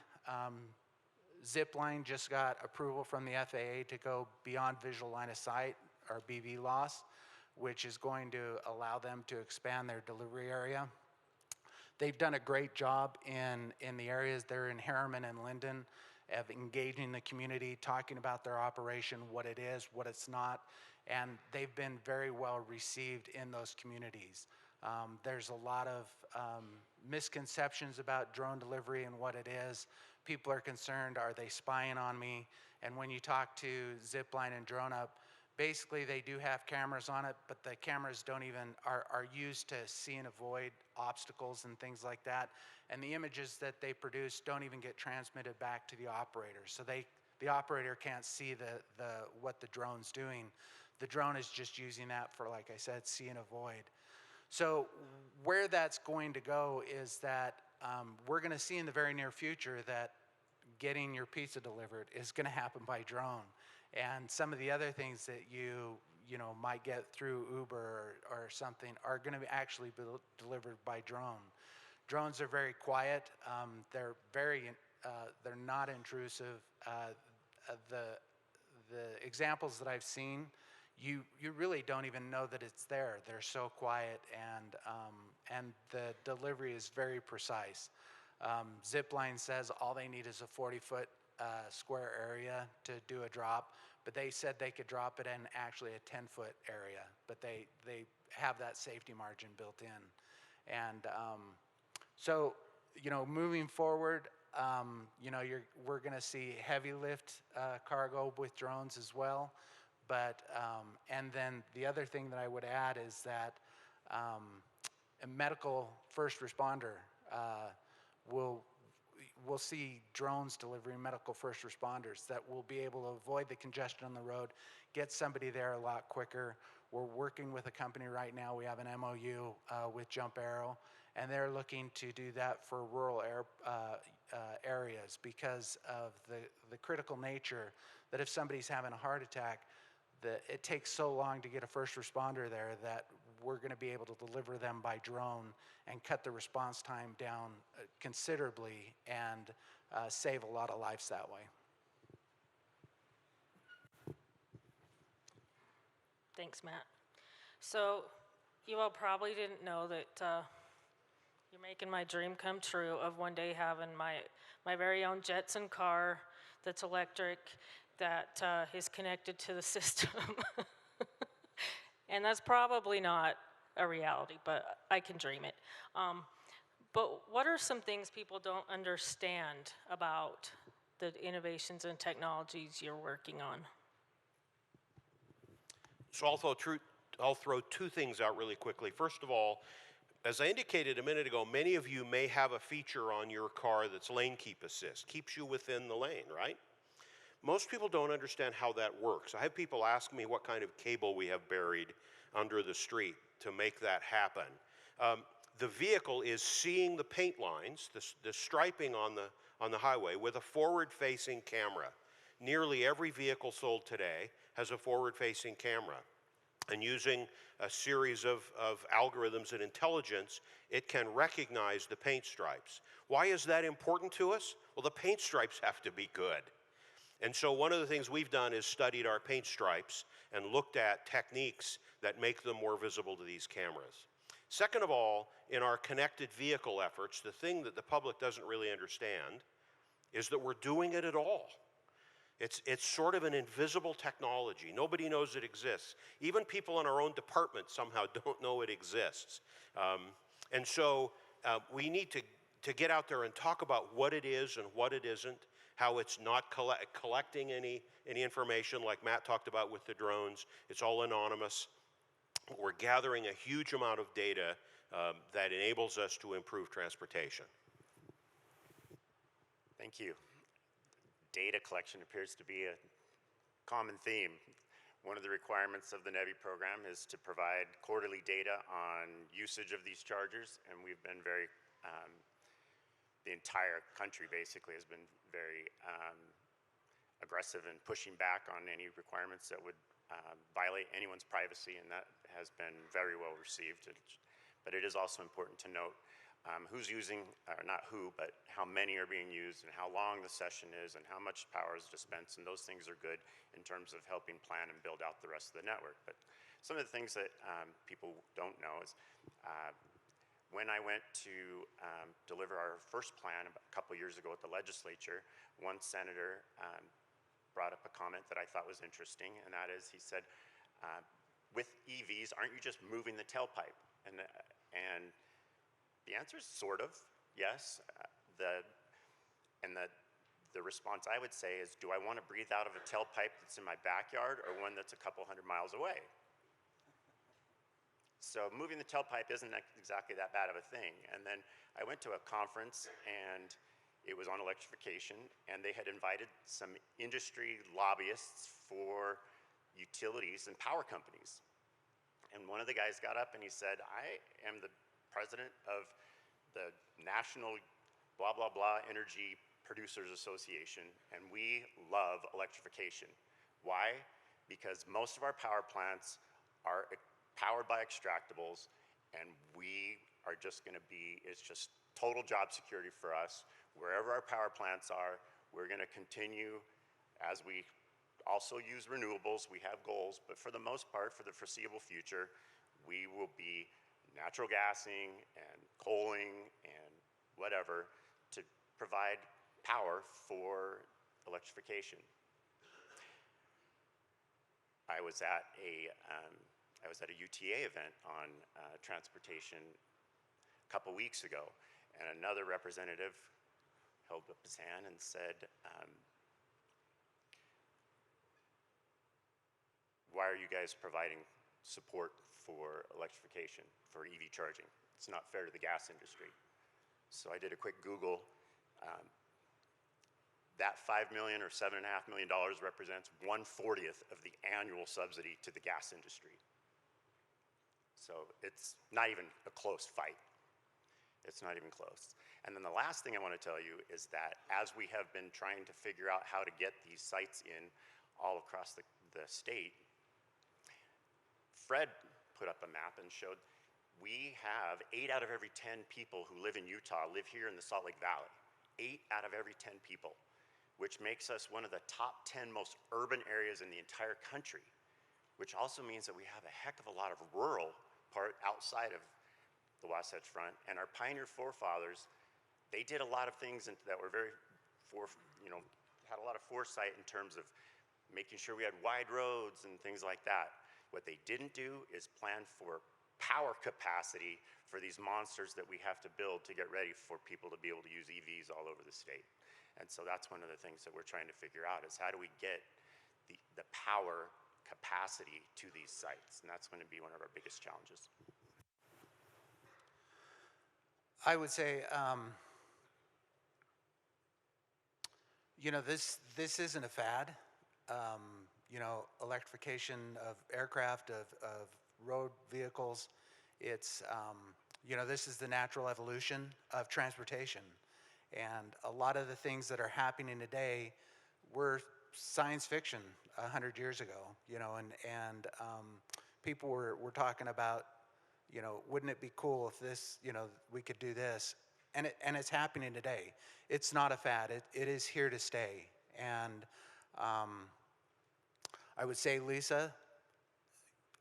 Zipline just got approval from the FAA to go beyond visual line of sight, or BV loss, which is going to allow them to expand their delivery area. They've done a great job in the areas. They're in Harriman and Linden, of engaging the community, talking about their operation, what it is, what it's not, and they've been very well received in those communities. There's a lot of misconceptions about drone delivery and what it is. People are concerned, are they spying on me? And when you talk to Zipline and DroneUp, basically they do have cameras on it, but the cameras don't even, are used to see and avoid obstacles and things like that. And the images that they produce don't even get transmitted back to the operator. So the operator can't see what the drone's doing. The drone is just using that for, like I said, see and avoid. So where that's going to go is that we're going to see in the very near future that getting your pizza delivered is going to happen by drone. And some of the other things that you might get through Uber or something are going to actually be delivered by drone. Drones are very quiet. They're not intrusive. The examples that I've seen, you really don't even know that it's there. They're so quiet, and the delivery is very precise. Zipline says all they need is a 40-foot square area to do a drop, but they said they could drop it in actually a 10-foot area, but they have that safety margin built in. And so, moving forward, we're going to see heavy lift cargo with drones as well. But, and then the other thing that I would add is that a medical first responder we'll see drones delivering medical first responders that will be able to avoid the congestion on the road, get somebody there a lot quicker. We're working with a company right now. We have an MOU with Jump Arrow, and they're looking to do that for rural areas because of the critical nature that if somebody's having a heart attack, it takes so long to get a first responder there that we're going to be able to deliver them by drone and cut the response time down considerably and save a lot of lives that way. Thanks, Matt. So you all probably didn't know that you're making my dream come true of one day having my very own Jetson car that's electric, that is connected to the system. And that's probably not a reality, but I can dream it. But what are some things people don't understand about the innovations and technologies you're working on? So I'll throw two things out really quickly. First of all, as I indicated a minute ago, many of you may have a feature on your car that's lane keep assist, keeps you within the lane, right? Most people don't understand how that works. I have people ask me what kind of cable we have buried under the street to make that happen. The vehicle is seeing the paint lines, the striping on the highway with a forward-facing camera. Nearly every vehicle sold today has a forward-facing camera. And using a series of algorithms and intelligence, it can recognize the paint stripes. Why is that important to us? Well, the paint stripes have to be good. And so one of the things we've done is studied our paint stripes and looked at techniques that make them more visible to these cameras. Second of all, in our connected vehicle efforts, the thing that the public doesn't really understand is that we're doing it at all. It's sort of an invisible technology. Nobody knows it exists. Even people in our own department somehow don't know it exists. And so we need to get out there and talk about what it is and what it isn't, how it's not collecting any information like Matt talked about with the drones. It's all anonymous. We're gathering a huge amount of data that enables us to improve transportation. Thank you. Data collection appears to be a common theme. One of the requirements of the NEVI program is to provide quarterly data on usage of these chargers, and we've been very, the entire country basically has been very aggressive in pushing back on any requirements that would violate anyone's privacy, and that has been very well received. But it is also important to note who's using, or not who, but how many are being used and how long the session is and how much power is dispensed, and those things are good in terms of helping plan and build out the rest of the network. But some of the things that people don't know is when I went to deliver our first plan a couple years ago at the legislature, one senator brought up a comment that I thought was interesting, and that is, he said, with EVs, aren't you just moving the tailpipe? And the answer is sort of, yes. The response I would say is, do I want to breathe out of a tailpipe that's in my backyard or one that's a couple hundred miles away? So moving the tailpipe isn't exactly that bad of a thing. And then I went to a conference, and it was on electrification, and they had invited some industry lobbyists for utilities and power companies. And one of the guys got up and he said, I am the president of the National blah, blah, blah Energy Producers Association, and we love electrification. Why? because most of our power plants are powered by extractables, and we are just going to be, it's just total job security for us. Wherever our power plants are, we're going to continue as we also use renewables. We have goals, but for the most part, for the foreseeable future, we will be natural gassing and coaling and whatever to provide power for electrification. I was at a UTA event on transportation a couple weeks ago, and another representative held up his hand and said, why are you guys providing support for electrification, for EV charging? It's not fair to the gas industry. So I did a quick Google. That $5 million or $7.5 million represents 1/40th of the annual subsidy to the gas industry. So it's not even a close fight. It's not even close. And then the last thing I want to tell you is that as we have been trying to figure out how to get these sites in all across the state, Fred put up a map and showed we have 8 out of every 10 people who live in Utah live here in the Salt Lake Valley. 8 out of every 10 people, which makes us one of the top 10 most urban areas in the entire country, which also means that we have a heck of a lot of rural part outside of the Wasatch Front. And our pioneer forefathers, they did a lot of things that were very, had a lot of foresight in terms of making sure we had wide roads and things like that. What they didn't do is plan for power capacity for these monsters that we have to build to get ready for people to be able to use EVs all over the state. And so that's one of the things that we're trying to figure out is how do we get the power capacity to these sites? And that's going to be one of our biggest challenges. I would say, this isn't a fad. Electrification of aircraft, of road vehicles, it's, this is the natural evolution of transportation. And a lot of the things that are happening today were science fiction 100 years ago, and people were talking about, wouldn't it be cool if this, we could do this? And it's happening today. It's not a fad. It is here to stay. And I would say, Lisa,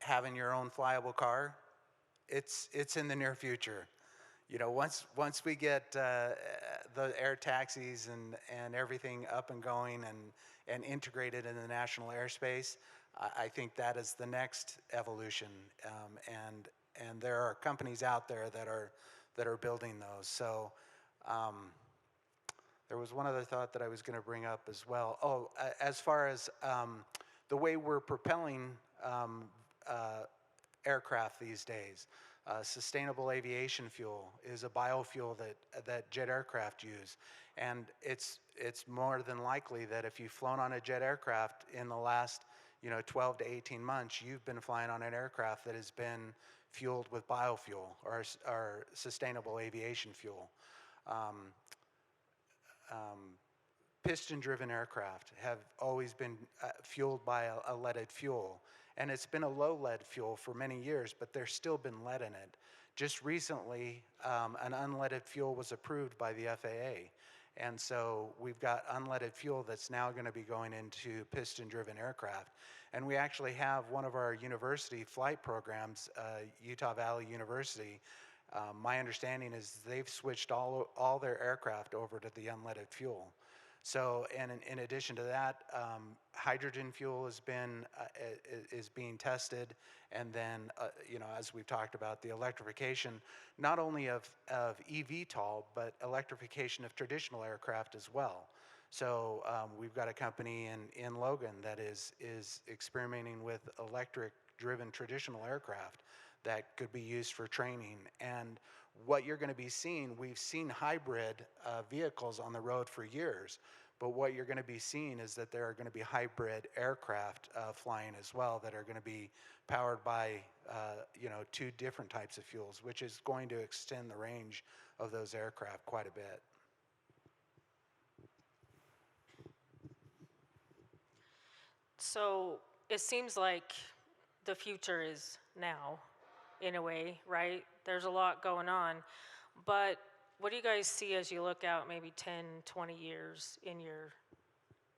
having your own flyable car, it's in the near future. Once we get the air taxis and everything up and going and integrated in the national airspace, I think that is the next evolution. And there are companies out there that are building those. So there was one other thought that I was going to bring up as well. Oh, as far as the way we're propelling aircraft these days. Sustainable aviation fuel is a biofuel that jet aircraft use. And it's more than likely that if you've flown on a jet aircraft in the last 12 to 18 months, you've been flying on an aircraft that has been fueled with biofuel or sustainable aviation fuel. Piston-driven aircraft have always been fueled by a leaded fuel. And it's been a low lead fuel for many years, but there's still been lead in it. Just recently, an unleaded fuel was approved by the FAA. And so we've got unleaded fuel that's now going to be going into piston-driven aircraft. And we actually have one of our university flight programs, Utah Valley University. My understanding is they've switched all their aircraft over to the unleaded fuel. So, and in addition to that, hydrogen fuel is being tested, and then as we've talked about, the electrification not only of eVTOL, but electrification of traditional aircraft as well. So we've got a company in Logan that is experimenting with electric-driven traditional aircraft that could be used for training. And what you're going to be seeing, we've seen hybrid vehicles on the road for years, but what you're going to be seeing is that there are going to be hybrid aircraft flying as well that are going to be powered by 2 different types of fuels, which is going to extend the range of those aircraft quite a bit. So it seems like the future is now, in a way, right? There's a lot going on. But what do you guys see as you look out maybe 10, 20 years in your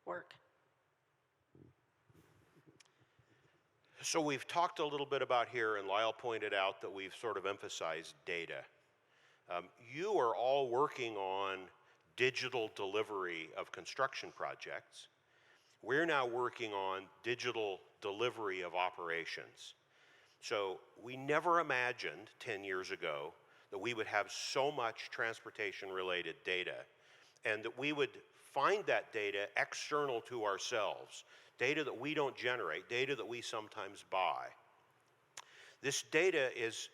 work? So we've talked a little bit about here, and Lyle pointed out that we've sort of emphasized data. You are all working on digital delivery of construction projects. We're now working on digital delivery of operations. So we never imagined 10 years ago that we would have so much transportation-related data, and that we would find that data external to ourselves, data that we don't generate, data that we sometimes buy. This data is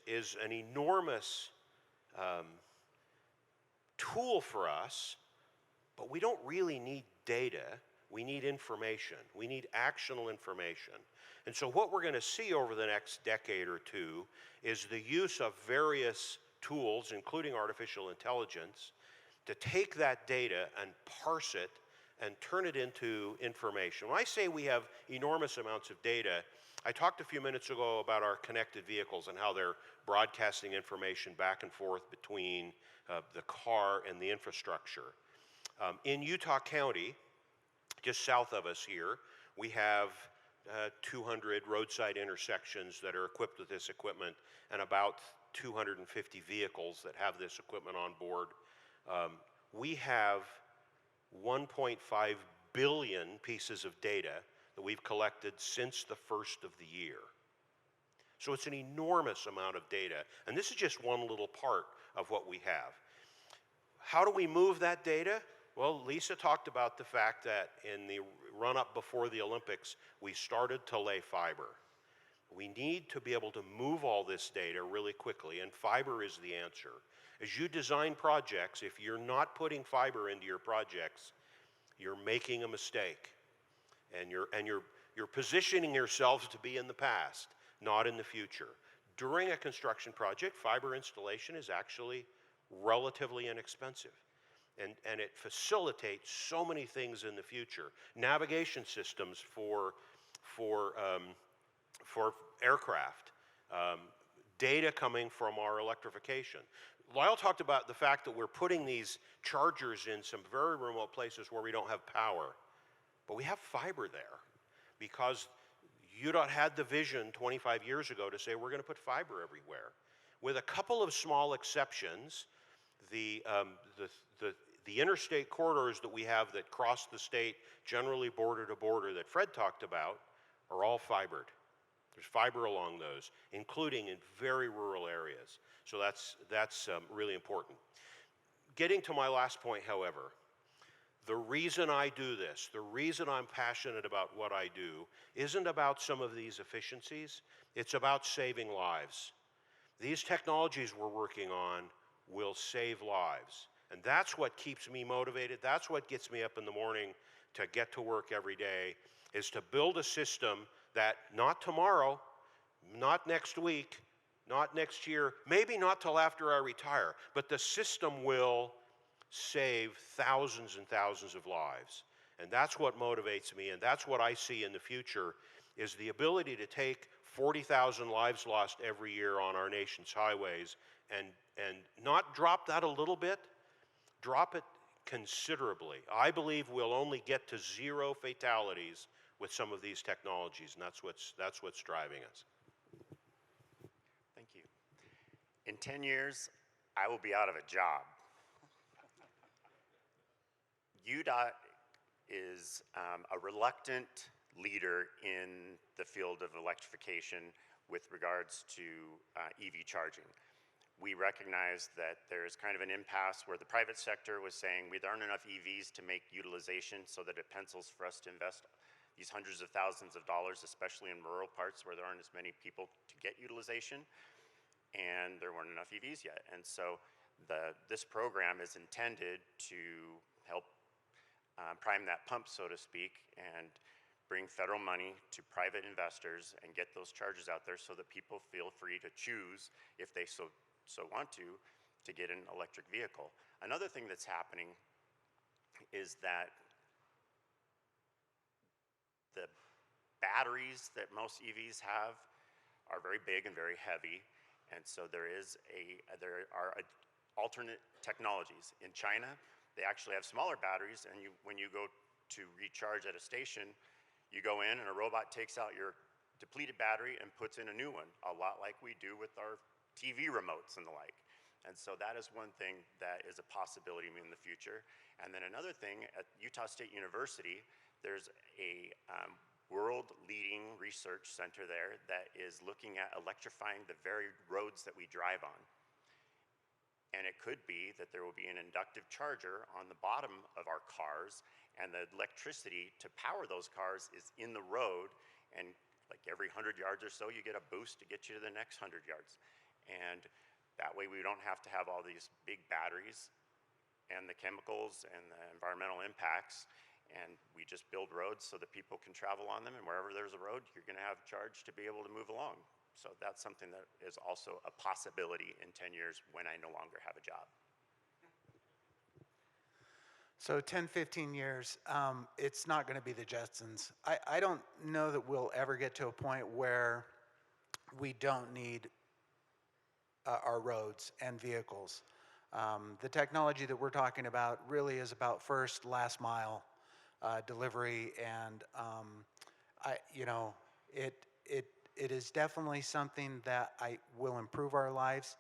an enormous tool for us, but we don't really need data. We need information. We need actionable information. And so what we're going to see over the next decade or two is the use of various tools, including artificial intelligence, to take that data and parse it and turn it into information. When I say we have enormous amounts of data, I talked a few minutes ago about our connected vehicles and how they're broadcasting information back and forth between the car and the infrastructure. In Utah County, just south of us here, we have 200 roadside intersections that are equipped with this equipment, and about 250 vehicles that have this equipment on board. We have 1.5 billion pieces of data that we've collected since the first of the year. So it's an enormous amount of data, and this is just one little part of what we have. How do we move that data? Well, Lisa talked about the fact that in the run-up before the Olympics, we started to lay fiber. We need to be able to move all this data really quickly, and fiber is the answer. As you design projects, if you're not putting fiber into your projects, you're making a mistake, and you're positioning yourselves to be in the past, not in the future. During a construction project, fiber installation is actually relatively inexpensive, and it facilitates so many things in the future. Navigation systems for aircraft, data coming from our electrification. Lyle talked about the fact that we're putting these chargers in some very remote places where we don't have power, but we have fiber there because UDOT had the vision 25 years ago to say we're going to put fiber everywhere. With a couple of small exceptions, the interstate corridors that we have that cross the state, generally border to border, that Fred talked about, are all fibered. There's fiber along those, including in very rural areas. So that's really important. Getting to my last point, however, the reason I do this, the reason I'm passionate about what I do, isn't about some of these efficiencies. It's about saving lives. These technologies we're working on will save lives. And that's what keeps me motivated. That's what gets me up in the morning to get to work every day, is to build a system that not tomorrow, not next week, not next year, maybe not till after I retire, but the system will save thousands and thousands of lives. And that's what motivates me, and that's what I see in the future, is the ability to take 40,000 lives lost every year on our nation's highways and not drop that a little bit, drop it considerably. I believe we'll only get to 0 fatalities with some of these technologies, and that's what's driving us. Thank you. In 10 years, I will be out of a job. UDOT is a reluctant leader in the field of electrification with regards to EV charging. We recognize that there's kind of an impasse where the private sector was saying there aren't enough EVs to make utilization, so that it pencils for us to invest these hundreds of thousands of dollars, especially in rural parts where there aren't as many people to get utilization, and there weren't enough EVs yet. And so this program is intended to help prime that pump, so to speak, and bring federal money to private investors and get those charges out there so that people feel free to choose, if they so want to get an electric vehicle. Another thing that's happening is that the batteries that most EVs have are very big and very heavy, and so there are alternate technologies. In China, they actually have smaller batteries, and when you go to recharge at a station, you go in and a robot takes out your depleted battery and puts in a new one, a lot like we do with our TV remotes and the like. And so that is one thing that is a possibility in the future. And then another thing, at Utah State University, there's a world-leading research center there that is looking at electrifying the very roads that we drive on. And it could be that there will be an inductive charger on the bottom of our cars, and the electricity to power those cars is in the road, and like every 100 yards or so, you get a boost to get you to the next 100 yards. And that way we don't have to have all these big batteries and the chemicals and the environmental impacts, and we just build roads so that people can travel on them, and wherever there's a road, you're gonna have charge to be able to move along. So that's something that is also a possibility in 10 years when I no longer have a job. So 10, 15 years, it's not going to be the Jetsons. I don't know that we'll ever get to a point where we don't need our roads and vehicles. The technology that we're talking about really is about first, last mile delivery, and it is definitely something that will improve our lives.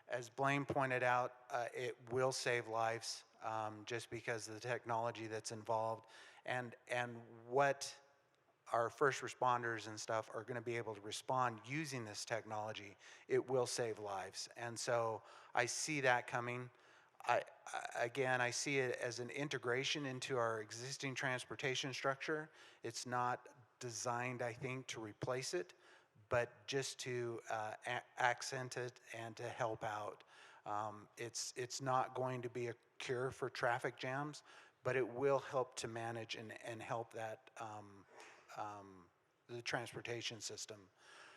As Blaine pointed out, it will save lives just because of the technology that's involved, and what our first responders and stuff are going to be able to respond using this technology. It will save lives, and so I see that coming. I see it as an integration into our existing transportation structure. It's not designed, I think, to replace it, but just to accent it and to help out. It's not going to be a cure for traffic jams, but it will help to manage and help that the transportation system.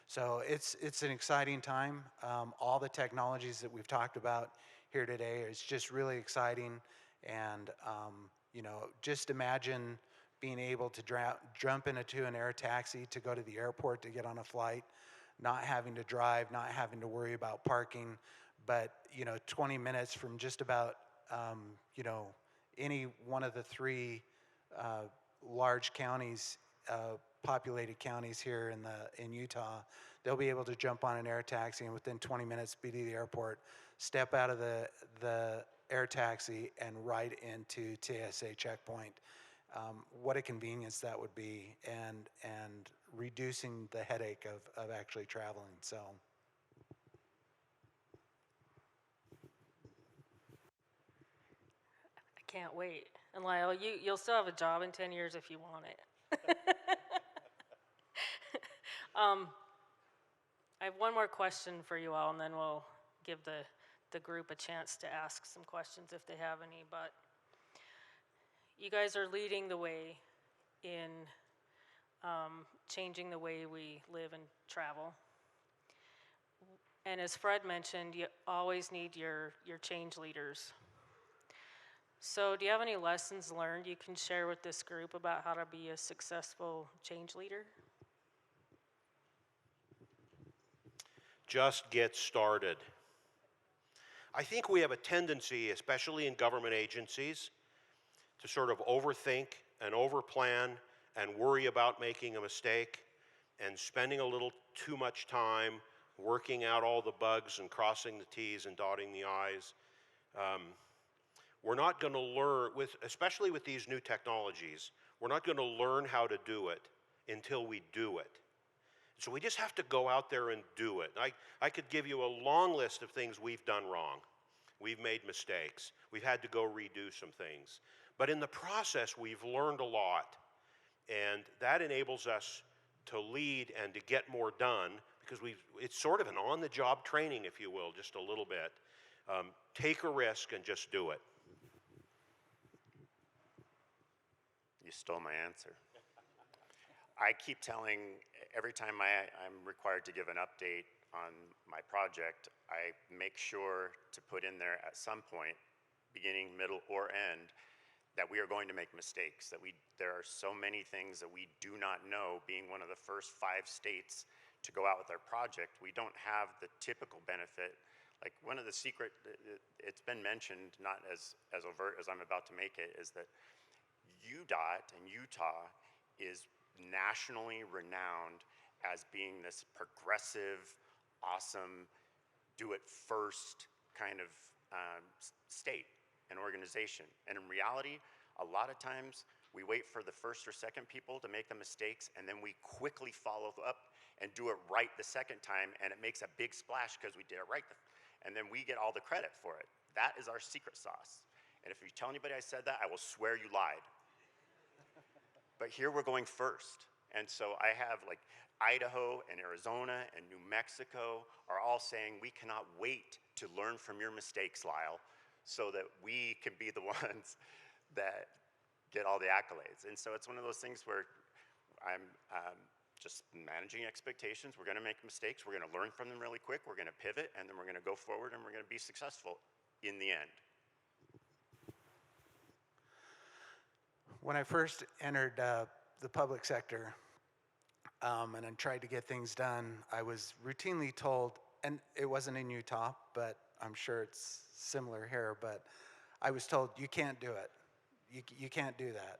So it's an exciting time. All the technologies that we've talked about here today is just really exciting, and just imagine being able to jump into an air taxi to go to the airport to get on a flight, not having to drive, not having to worry about parking, but 20 minutes from just about any one of the three large counties, populated counties here in Utah. They'll be able to jump on an air taxi and within 20 minutes be to the airport, step out of the air taxi and right into TSA checkpoint. What a convenience that would be, and reducing the headache of actually traveling. So. I can't wait. And Lyle, you'll still have a job in 10 years if you want it. I have one more question for you all, and then we'll give the group a chance to ask some questions if they have any. But you guys are leading the way in changing the way we live and travel. And as Fred mentioned, you always need your change leaders. So do you have any lessons learned you can share with this group about how to be a successful change leader? Just get started. I think we have a tendency, especially in government agencies, to sort of overthink and overplan and worry about making a mistake and spending a little too much time working out all the bugs and crossing the T's and dotting the I's. We're not going to learn, especially with these new technologies, we're not going to learn how to do it until we do it. So we just have to go out there and do it. I could give you a long list of things we've done wrong. We've made mistakes. We've had to go redo some things. But in the process, we've learned a lot. And that enables us to lead and to get more done, because it's sort of an on-the-job training, if you will, just a little bit. Take a risk and just do it. You stole my answer. I keep telling, every time I'm required to give an update on my project, I make sure to put in there at some point, beginning, middle, or end, that we are going to make mistakes, that there are so many things that we do not know. Being one of the first 5 states to go out with our project, we don't have the typical benefit. Like one of the secret, it's been mentioned, not as overt as I'm about to make it, is that UDOT and Utah is nationally renowned as being this progressive, awesome, do-it-first kind of state and organization. And in reality, a lot of times we wait for the first or second people to make the mistakes, and then we quickly follow up and do it right the second time, and it makes a big splash because we did it right. And then we get all the credit for it. That is our secret sauce. And if you tell anybody I said that, I will swear you lied. But here we're going first. And so I have like Idaho and Arizona and New Mexico are all saying we cannot wait to learn from your mistakes, Lyle, so that we can be the ones that get all the accolades. And so it's one of those things where I'm just managing expectations. We're going to make mistakes. We're going to learn from them really quick. We're going to pivot, and then we're going to go forward, and we're going to be successful in the end. When I first entered the public sector and I tried to get things done, I was routinely told, and it wasn't in Utah, but I'm sure it's similar here, but I was told, you can't do it. You can't do that.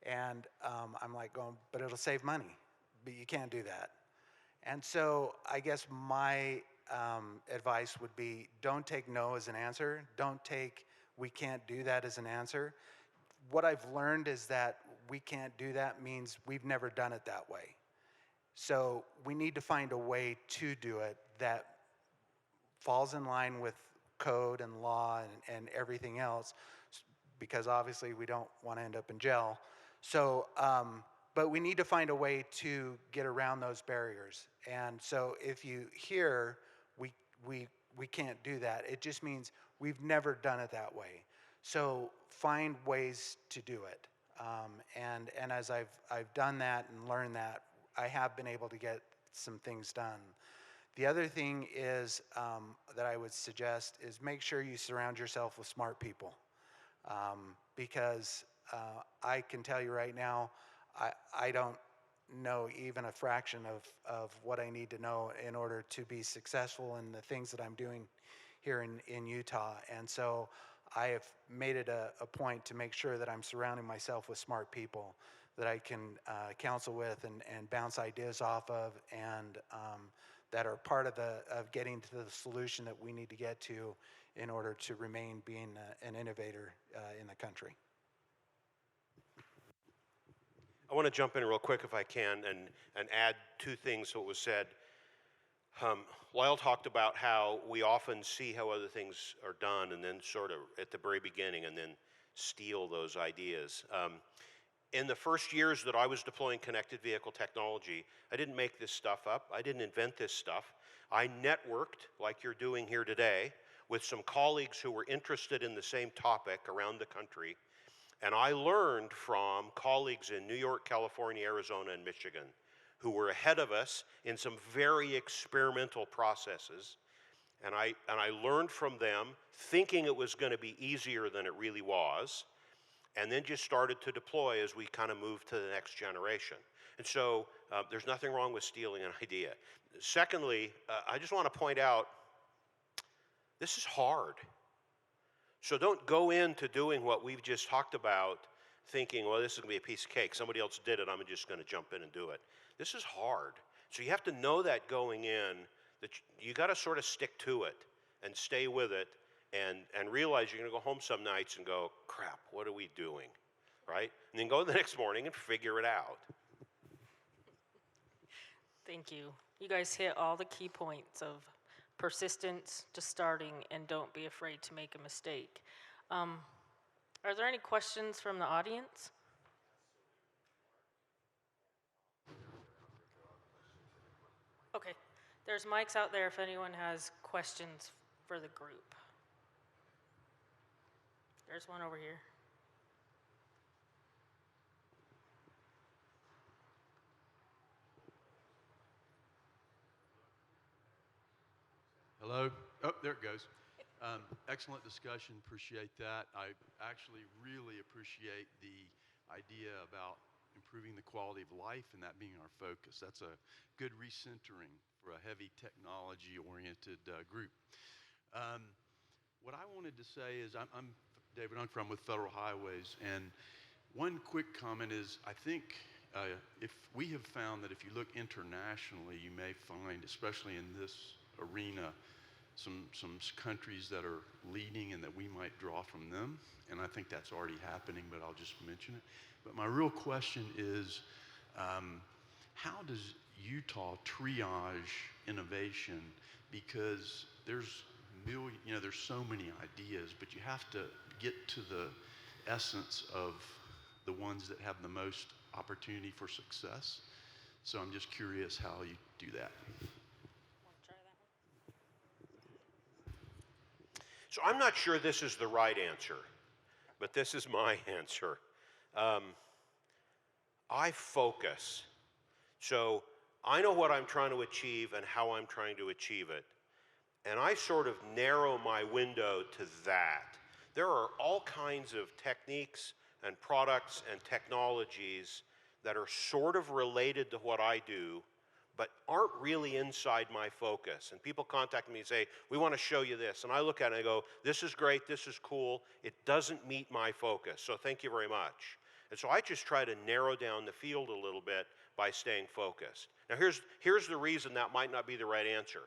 And I'm like going, but it'll save money, but you can't do that. And so I guess my advice would be, don't take no as an answer. Don't take we can't do that as an answer. What I've learned is that we can't do that means we've never done it that way. So we need to find a way to do it that falls in line with code and law and everything else, because obviously we don't want to end up in jail. So, but we need to find a way to get around those barriers. And so if you hear we can't do that, it just means we've never done it that way. So find ways to do it. And as I've done that and learned that, I have been able to get some things done. The other thing is that I would suggest is make sure you surround yourself with smart people. Because I can tell you right now, I don't know even a fraction of what I need to know in order to be successful in the things that I'm doing here in Utah. And so I have made it a point to make sure that I'm surrounding myself with smart people that I can counsel with and bounce ideas off of, and that are part of getting to the solution that we need to get to in order to remain being an innovator in the country. I want to jump in real quick if I can and add 2 things to what was said. Lyle talked about how we often see how other things are done and then sort of at the very beginning and then steal those ideas. In the first years that I was deploying connected vehicle technology, I didn't make this stuff up. I didn't invent this stuff. I networked, like you're doing here today, with some colleagues who were interested in the same topic around the country. And I learned from colleagues in New York, California, Arizona, and Michigan who were ahead of us in some very experimental processes. And I learned from them thinking it was going to be easier than it really was, and then just started to deploy as we kind of moved to the next generation. And so there's nothing wrong with stealing an idea. Secondly, I just want to point out, this is hard. So don't go into doing what we've just talked about thinking, well, this is going to be a piece of cake. Somebody else did it. I'm just going to jump in and do it. This is hard. So you have to know that going in, that you got to sort of stick to it and stay with it and realize you're going to go home some nights and go, crap, what are we doing, right? And then go the next morning and figure it out. Thank you. You guys hit all the key points of persistence to starting, and don't be afraid to make a mistake. Are there any questions from the audience? Okay, there's mics out there if anyone has questions for the group. There's one over here. Hello? Oh, there it goes. Excellent discussion, appreciate that. I actually really appreciate the idea about improving the quality of life and that being our focus. That's a good recentering for a heavy technology-oriented group. What I wanted to say is I'm David Unkfer, I'm with Federal Highways, and one quick comment is I think if we have found that if you look internationally, you may find, especially in this arena, some countries that are leading and that we might draw from them, and I think that's already happening, but I'll just mention it. But my real question is, how does Utah triage innovation? Because there's there's so many ideas, but you have to get to the essence of the ones that have the most opportunity for success. So I'm just curious how you do that. Want to try that one? So I'm not sure this is the right answer, but this is my answer. I focus. So I know what I'm trying to achieve and how I'm trying to achieve it. And I sort of narrow my window to that. There are all kinds of techniques and products and technologies that are sort of related to what I do, but aren't really inside my focus. And people contact me and say, we want to show you this. And I look at it and I go, this is great, this is cool. It doesn't meet my focus, so thank you very much. And so I just try to narrow down the field a little bit by staying focused. Now here's the reason that might not be the right answer.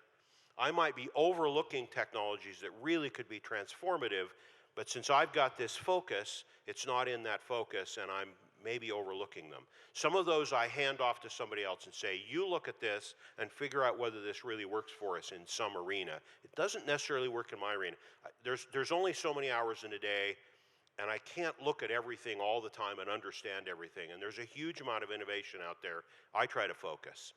I might be overlooking technologies that really could be transformative, but since I've got this focus, it's not in that focus and I'm maybe overlooking them. Some of those I hand off to somebody else and say, you look at this and figure out whether this really works for us in some arena. It doesn't necessarily work in my arena. There's only so many hours in a day, and I can't look at everything all the time and understand everything. And there's a huge amount of innovation out there. I try to focus.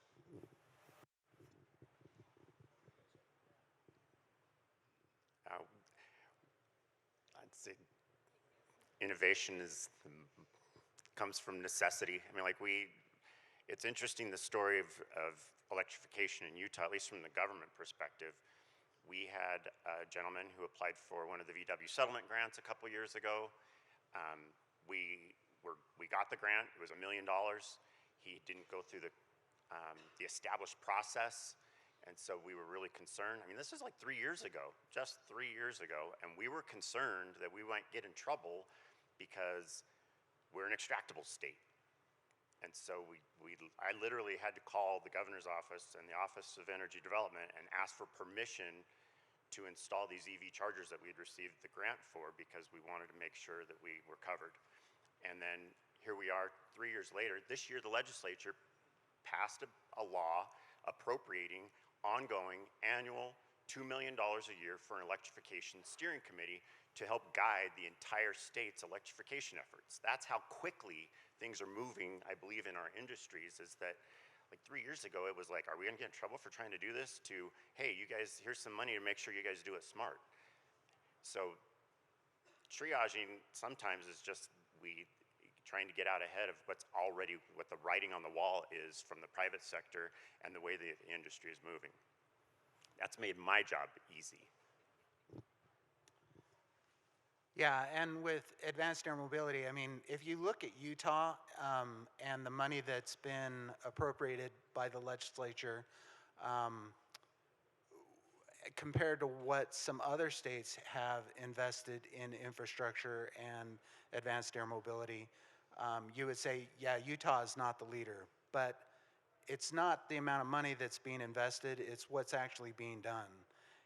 I'd say innovation comes from necessity. I mean, it's interesting, the story of electrification in Utah, at least from the government perspective. We had a gentleman who applied for one of the VW settlement grants a couple years ago. We got the grant. It was $1 million. He didn't go through the established process, and so we were really concerned. I mean, this is like 3 years ago, just 3 years ago, and we were concerned that we might get in trouble because we're an extractable state. And so I literally had to call the governor's office and the Office of Energy Development and ask for permission to install these EV chargers that we had received the grant for, because we wanted to make sure that we were covered. And then here we are 3 years later. This year the legislature passed a law appropriating ongoing annual $2 million a year for an electrification steering committee to help guide the entire state's electrification efforts. That's how quickly things are moving, I believe, in our industries. Is that like 3 years ago, it was like, are we gonna get in trouble for trying to do this? To, hey, you guys, here's some money to make sure you guys do it smart. So triaging sometimes is just trying to get out ahead of what the writing on the wall is from the private sector and the way the industry is moving. That's made my job easy. Yeah, and with advanced air mobility, I mean, if you look at Utah and the money that's been appropriated by the legislature compared to what some other states have invested in infrastructure and advanced air mobility, you would say, yeah, Utah is not the leader, but it's not the amount of money that's being invested, it's what's actually being done.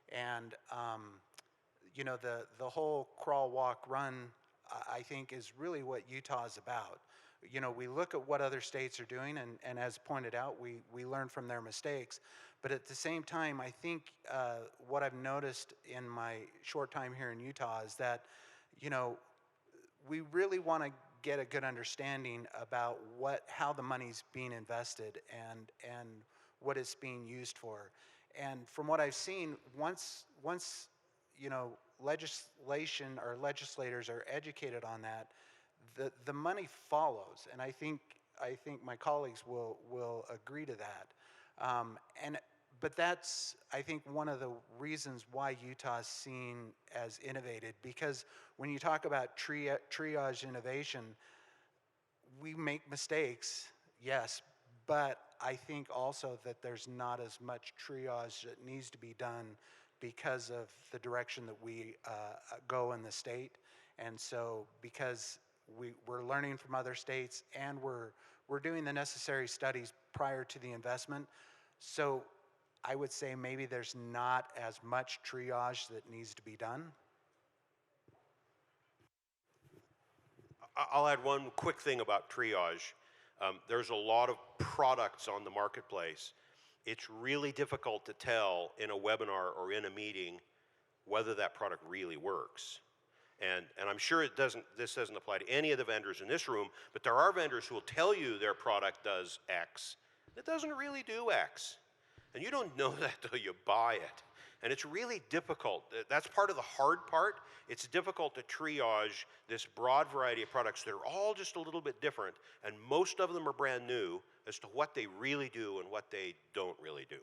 And you know, the whole crawl, walk, run, I think is really what Utah is about. You know, we look at what other states are doing, and as pointed out, we learn from their mistakes. But at the same time, I think what I've noticed in my short time here in Utah is that, you know, we really want to get a good understanding about how the money's being invested and what it's being used for. And from what I've seen, once you know, legislation or legislators are educated on that, the money follows, and I think my colleagues will agree to that. but that's, I think, one of the reasons why Utah's seen as innovative, because when you talk about triage innovation, we make mistakes, yes, but I think also that there's not as much triage that needs to be done because of the direction that we go in the state. And so because we're learning from other states, and we're doing the necessary studies prior to the investment, so I would say maybe there's not as much triage that needs to be done. I'll add one quick thing about triage. There's a lot of products on the marketplace. It's really difficult to tell in a webinar or in a meeting whether that product really works. And I'm sure this doesn't apply to any of the vendors in this room, but there are vendors who will tell you their product does X. It doesn't really do X. And you don't know that till you buy it. And it's really difficult. That's part of the hard part. It's difficult to triage this broad variety of products that are all just a little bit different, and most of them are brand new as to what they really do and what they don't really do.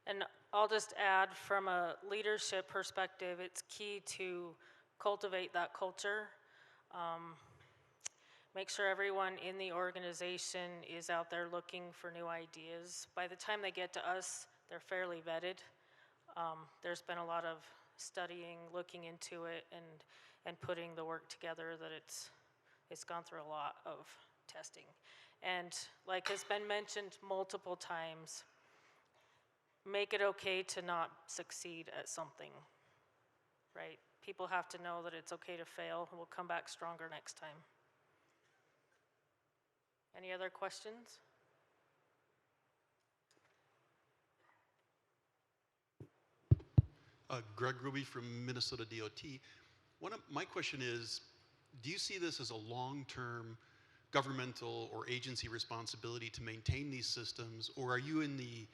And I'll just add, from a leadership perspective, it's key to cultivate that culture. Make sure everyone in the organization is out there looking for new ideas. By the time they get to us, they're fairly vetted. There's been a lot of studying, looking into it, and putting the work together that it's gone through a lot of testing. And like has been mentioned multiple times, make it okay to not succeed at something, right? People have to know that it's okay to fail, and we'll come back stronger next time. Any other questions? Greg Ruby from Minnesota DOT. My question is, do you see this as a long-term governmental or agency responsibility to maintain these systems, or are you in the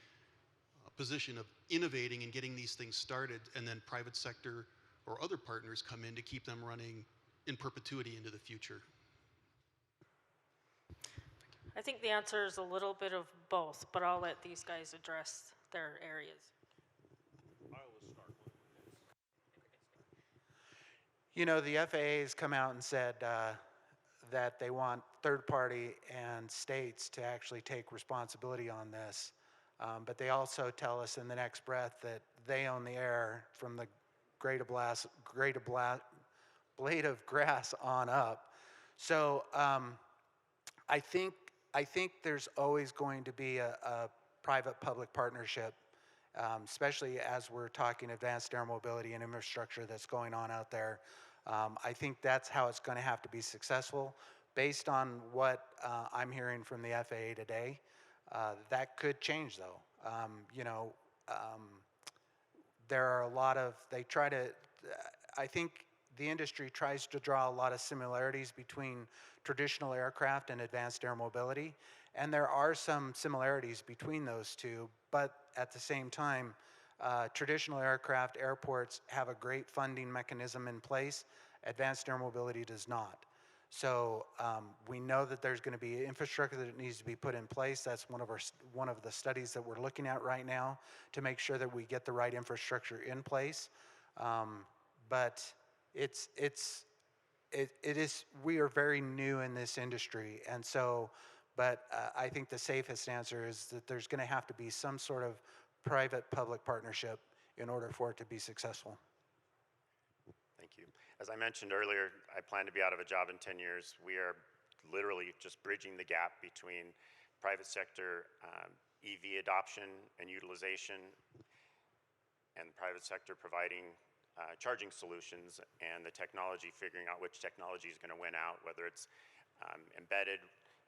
position of innovating and getting these things started, and then private sector or other partners come in to keep them running in perpetuity into the future? I think the answer is a little bit of both, but I'll let these guys address their areas. You know, the FAA has come out and said that they want third party and states to actually take responsibility on this. But they also tell us in the next breath that they own the air from the blade of grass on up. So I think there's always going to be a private-public partnership, especially as we're talking advanced air mobility and infrastructure that's going on out there. I think that's how it's going to have to be successful. Based on what I'm hearing from the FAA today, that could change, though. There are a lot of, I think the industry tries to draw a lot of similarities between traditional aircraft and advanced air mobility, and there are some similarities between those two, but at the same time, traditional aircraft, airports have a great funding mechanism in place. Advanced air mobility does not. So we know that there's going to be infrastructure that needs to be put in place. That's one of the studies that we're looking at right now to make sure that we get the right infrastructure in place. But we are very new in this industry, and so. But I think the safest answer is that there's going to have to be some sort of private-public partnership in order for it to be successful. Thank you. As I mentioned earlier, I plan to be out of a job in 10 years. We are literally just bridging the gap between private sector EV adoption and utilization and the private sector providing charging solutions, and the technology figuring out which technology is going to win out, whether it's embedded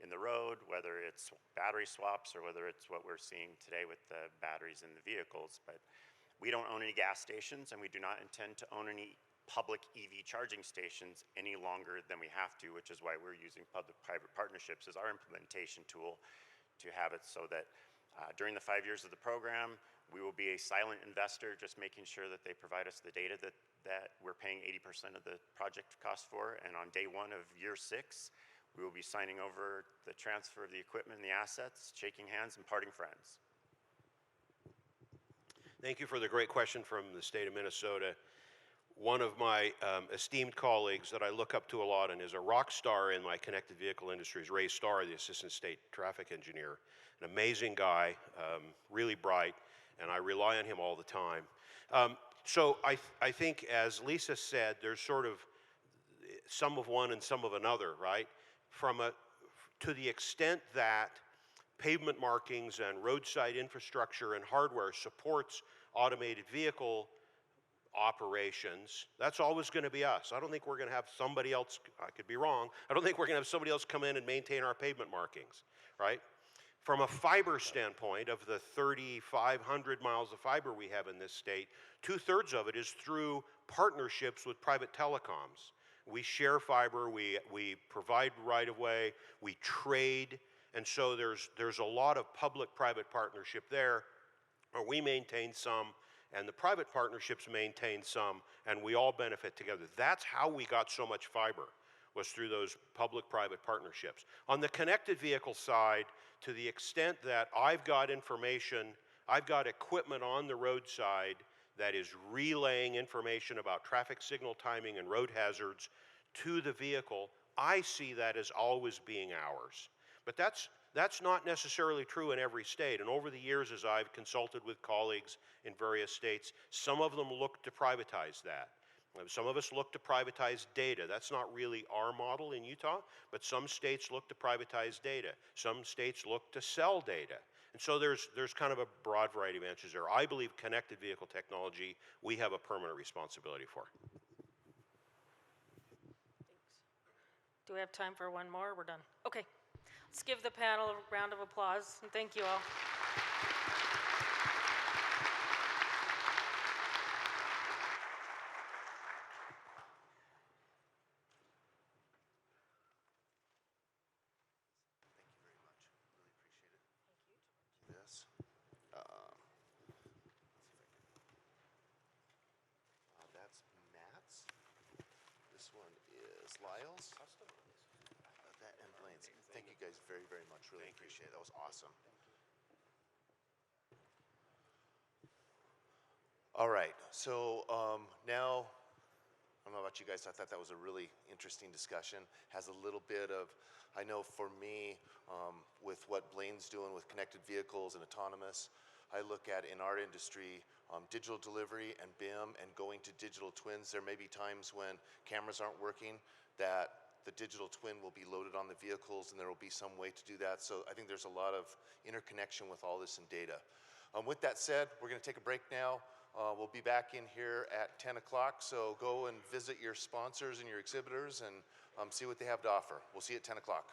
in the road, whether it's battery swaps, or whether it's what we're seeing today with the batteries in the vehicles. But we don't own any gas stations, and we do not intend to own any public EV charging stations any longer than we have to, which is why we're using public-private partnerships as our implementation tool to have it so that during the 5 years of the program, we will be a silent investor, just making sure that they provide us the data that we're paying 80% of the project cost for. And on day one of year 6, We will be signing over the transfer of the equipment and the assets, shaking hands and parting friends. Thank you for the great question from the state of Minnesota. One of my esteemed colleagues that I look up to a lot and is a rock star in my connected vehicle industry is Ray Starr, the assistant state traffic engineer. An amazing guy, really bright, and I rely on him all the time. So I think, as Lisa said, there's sort of some of one and some of another, right? To the extent that pavement markings and roadside infrastructure and hardware supports automated vehicle operations, that's always going to be us. I don't think we're going to have somebody else, I could be wrong, I don't think we're going to have somebody else come in and maintain our pavement markings, right? From a fiber standpoint, of the 3,500 miles of fiber we have in this state, 2/3 of it is through partnerships with private telecoms. We share fiber, we provide right-of-way, we trade, and so there's a lot of public-private partnership there, where we maintain some, and the private partnerships maintain some, and we all benefit together. That's how we got so much fiber, was through those public-private partnerships. On the connected vehicle side, to the extent that I've got information, I've got equipment on the roadside that is relaying information about traffic signal timing and road hazards to the vehicle, I see that as always being ours. But that's not necessarily true in every state. And over the years, as I've consulted with colleagues in various states, some of them look to privatize that. Some of us look to privatize data. That's not really our model in Utah, but some states look to privatize data. Some states look to sell data. And so there's kind of a broad variety of answers there. I believe connected vehicle technology, we have a permanent responsibility for. Do we have time for one more? We're done. Okay. Let's give the panel a round of applause, and thank you all. This. That's Matt's. This one is Lyle's. That and Blaine's. Thank you guys very, very much. Really appreciate it. That was awesome. All right. So now, I don't know about you guys. I thought that was a really interesting discussion. Has a little bit of, I know for me, with what Blaine's doing with connected vehicles and autonomous, I look at in our industry, digital delivery and BIM and going to digital twins. There may be times when cameras aren't working that the digital twin will be loaded on the vehicles and there will be some way to do that. So I think there's a lot of interconnection with all this in data. With that said, we're going to take a break now. We'll be back in here at 10 o'clock, so go and visit your sponsors and your exhibitors and see what they have to offer. We'll see you at 10 o'clock.